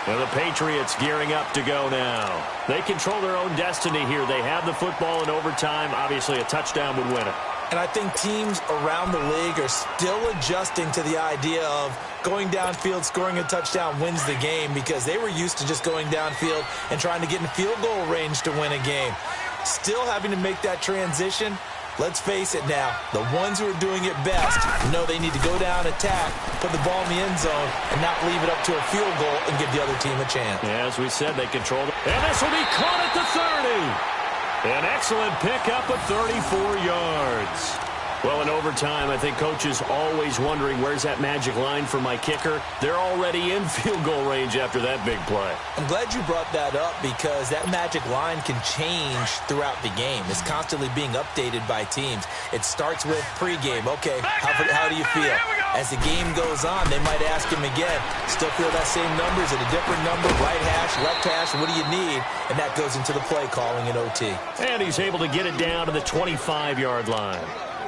And the Patriots gearing up to go now. They control their own destiny here. They have the football in overtime. Obviously, a touchdown would win it. And I think teams around the league are still adjusting to the idea of going downfield, scoring a touchdown wins the game, because they were used to just going downfield and trying to get in field goal range to win a game. Still having to make that transition. Let's face it now, the ones who are doing it best know they need to go down, attack, put the ball in the end zone, and not leave it up to a field goal and give the other team a chance. Yeah, as we said, they control it. And this will be caught at the 30. An excellent pickup of 34 yards. Well, in overtime, I think Coach is always wondering, where's that magic line for my kicker? They're already in field goal range after that big play. I'm glad you brought that up, because that magic line can change throughout the game. It's constantly being updated by teams. It starts with pregame. Okay, how do you feel? As the game goes on, they might ask him again, still feel that same number? Is it a different number? Right hash, left hash, what do you need? And that goes into the play calling in OT. And he's able to get it down to the 25-yard line.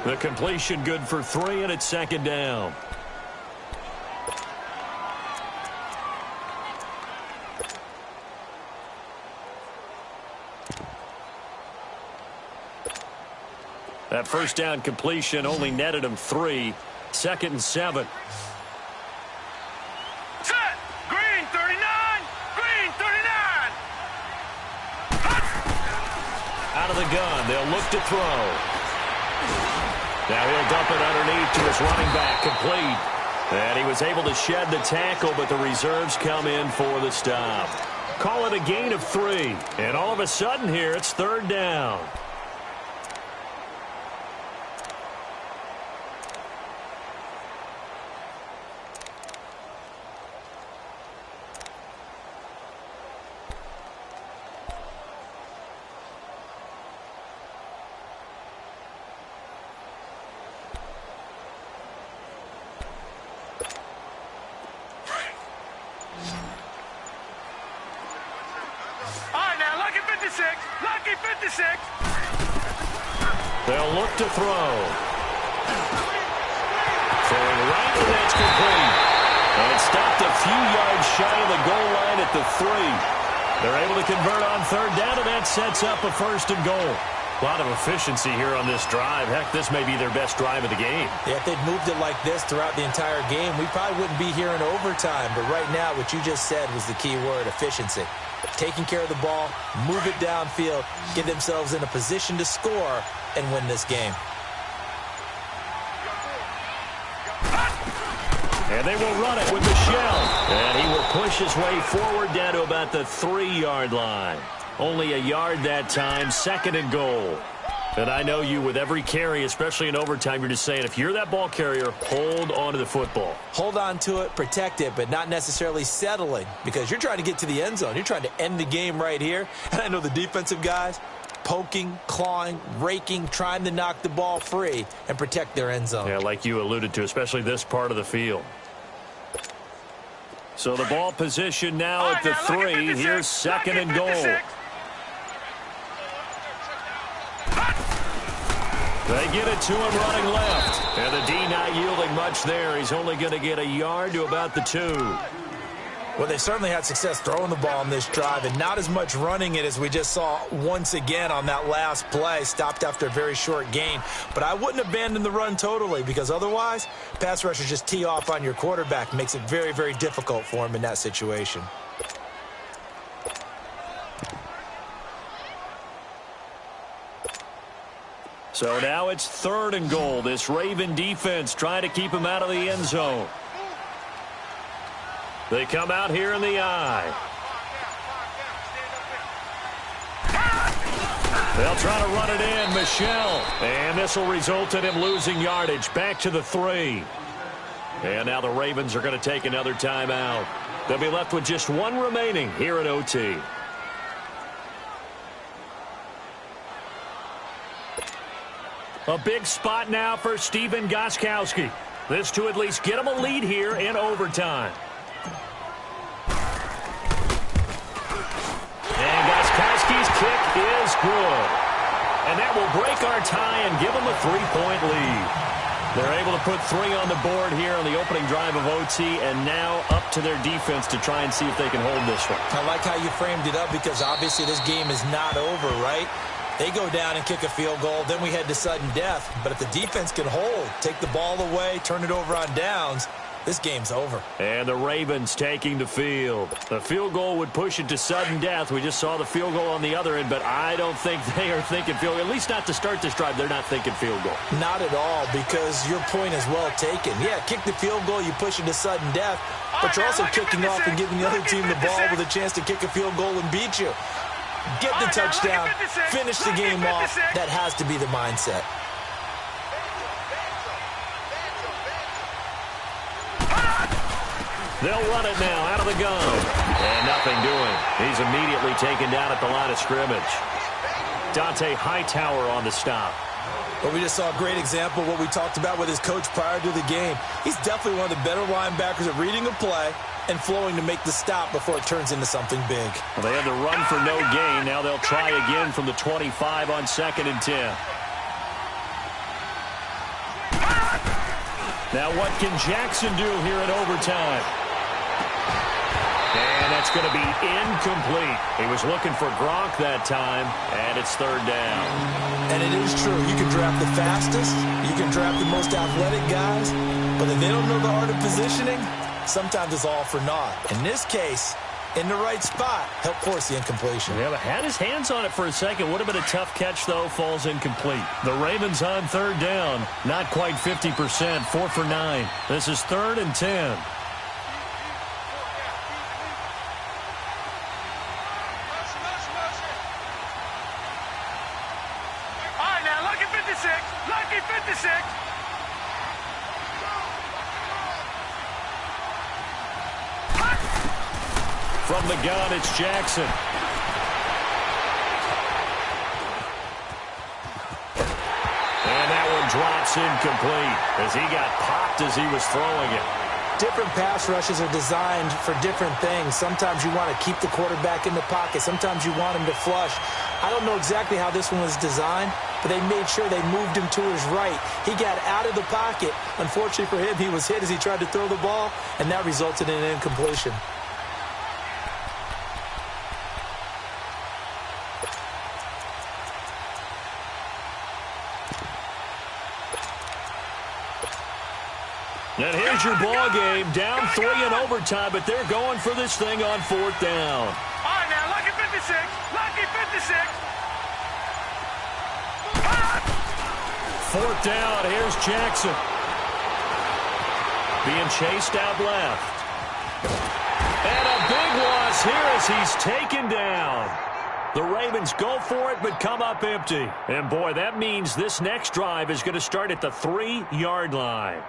The completion good for 3, and it's second down. That first down completion only netted him 3. 2nd and 7. Set. Green 39. Green 39. Out of the gun. They'll look to throw. Now he'll dump it underneath to his running back, complete. And he was able to shed the tackle, but the reserves come in for the stop. Call it a gain of 3. And all of a sudden here, it's 3rd down. Lucky 56. They'll look to throw. Throwing right, and that's complete. And stopped a few yards shy of the goal line at the 3. They're able to convert on 3rd down, and that sets up a 1st and goal. A lot of efficiency here on this drive. Heck, this may be their best drive of the game. Yeah, if they'd moved it like this throughout the entire game, we probably wouldn't be here in overtime. But right now, what you just said was the key word, efficiency. Taking care of the ball, move it downfield, get themselves in a position to score, and win this game. And they will run it with Michelle. And he will push his way forward down to about the 3-yard line. Only a yard that time, 2nd and goal. And I know you, with every carry, especially in overtime, you're just saying, if you're that ball carrier, hold on to the football. Hold on to it, protect it, but not necessarily settling, because you're trying to get to the end zone. You're trying to end the game right here. And I know the defensive guys, poking, clawing, raking, trying to knock the ball free and protect their end zone. Yeah, like you alluded to, especially this part of the field. So the ball position now at the 3. Here's 2nd and goal. They get it to him running left. And the D not yielding much there. He's only going to get a yard to about the 2. Well, they certainly had success throwing the ball on this drive, and not as much running it as we just saw once again on that last play. Stopped after a very short gain. But I wouldn't abandon the run totally, because otherwise, pass rushers just tee off on your quarterback. Makes it very, very difficult for him in that situation. So now it's 3rd and goal. This Raven defense trying to keep him out of the end zone. They come out here in the eye. They'll try to run it in. Michel. And this will result in him losing yardage. Back to the 3. And now the Ravens are going to take another timeout. They'll be left with just 1 remaining here at OT. A big spot now for Stephen Gostkowski. This to at least get him a lead here in overtime. And Gostkowski's kick is good. And that will break our tie and give them a 3-point lead. They're able to put 3 on the board here on the opening drive of OT, and now up to their defense to try and see if they can hold this one. I like how you framed it up because obviously this game is not over, right? They go down and kick a field goal, then we head to sudden death. But if the defense can hold, take the ball away, turn it over on downs, this game's over. And the Ravens taking the field. The field goal would push it to sudden death. We just saw the field goal on the other end, but I don't think they are thinking field goal. At least not to start this drive. They're not thinking field goal. Not at all, because your point is well taken. Yeah, kick the field goal, you push it to sudden death, but you're also kicking off and giving the other team the ball with a chance to kick a field goal and beat you. Get the touchdown, finish the game off. That has to be the mindset. They'll run it now out of the gun. And nothing doing. He's immediately taken down at the line of scrimmage. Dante Hightower on the stop. Well, we just saw a great example of what we talked about with his coach prior to the game. He's definitely one of the better linebackers at reading a play and flowing to make the stop before it turns into something big. Well, they had to run for no gain. Now they'll try again from the 25 on 2nd and 10. Now what can Jackson do here in overtime? And that's going to be incomplete. He was looking for Gronk that time, and it's 3rd down. And it is true. You can draft the fastest, you can draft the most athletic guys, but if they don't know the art of positioning, sometimes it's all for naught. In this case, in the right spot, help force the incompletion. Yeah, but had his hands on it for a second. Would have been a tough catch, though. Falls incomplete. The Ravens on 3rd down. Not quite 50%. 4 for 9. This is 3rd and 10. Lucky 56. From the gun, it's Jackson. And that one drops incomplete as he got popped as he was throwing it. Different pass rushes are designed for different things. Sometimes you want to keep the quarterback in the pocket. Sometimes you want him to flush. I don't know exactly how this one was designed, but they made sure they moved him to his right. He got out of the pocket. Unfortunately for him, he was hit as he tried to throw the ball, and that resulted in an incompletion. And here's your ball game. Down 3 in overtime, but they're going for this thing on 4th down. All right, now, lucky 56. Lucky 56. 4th down. Here's Jackson. Being chased out left. And a big loss here as he's taken down. The Ravens go for it, but come up empty. And, boy, that means this next drive is going to start at the 3-yard line.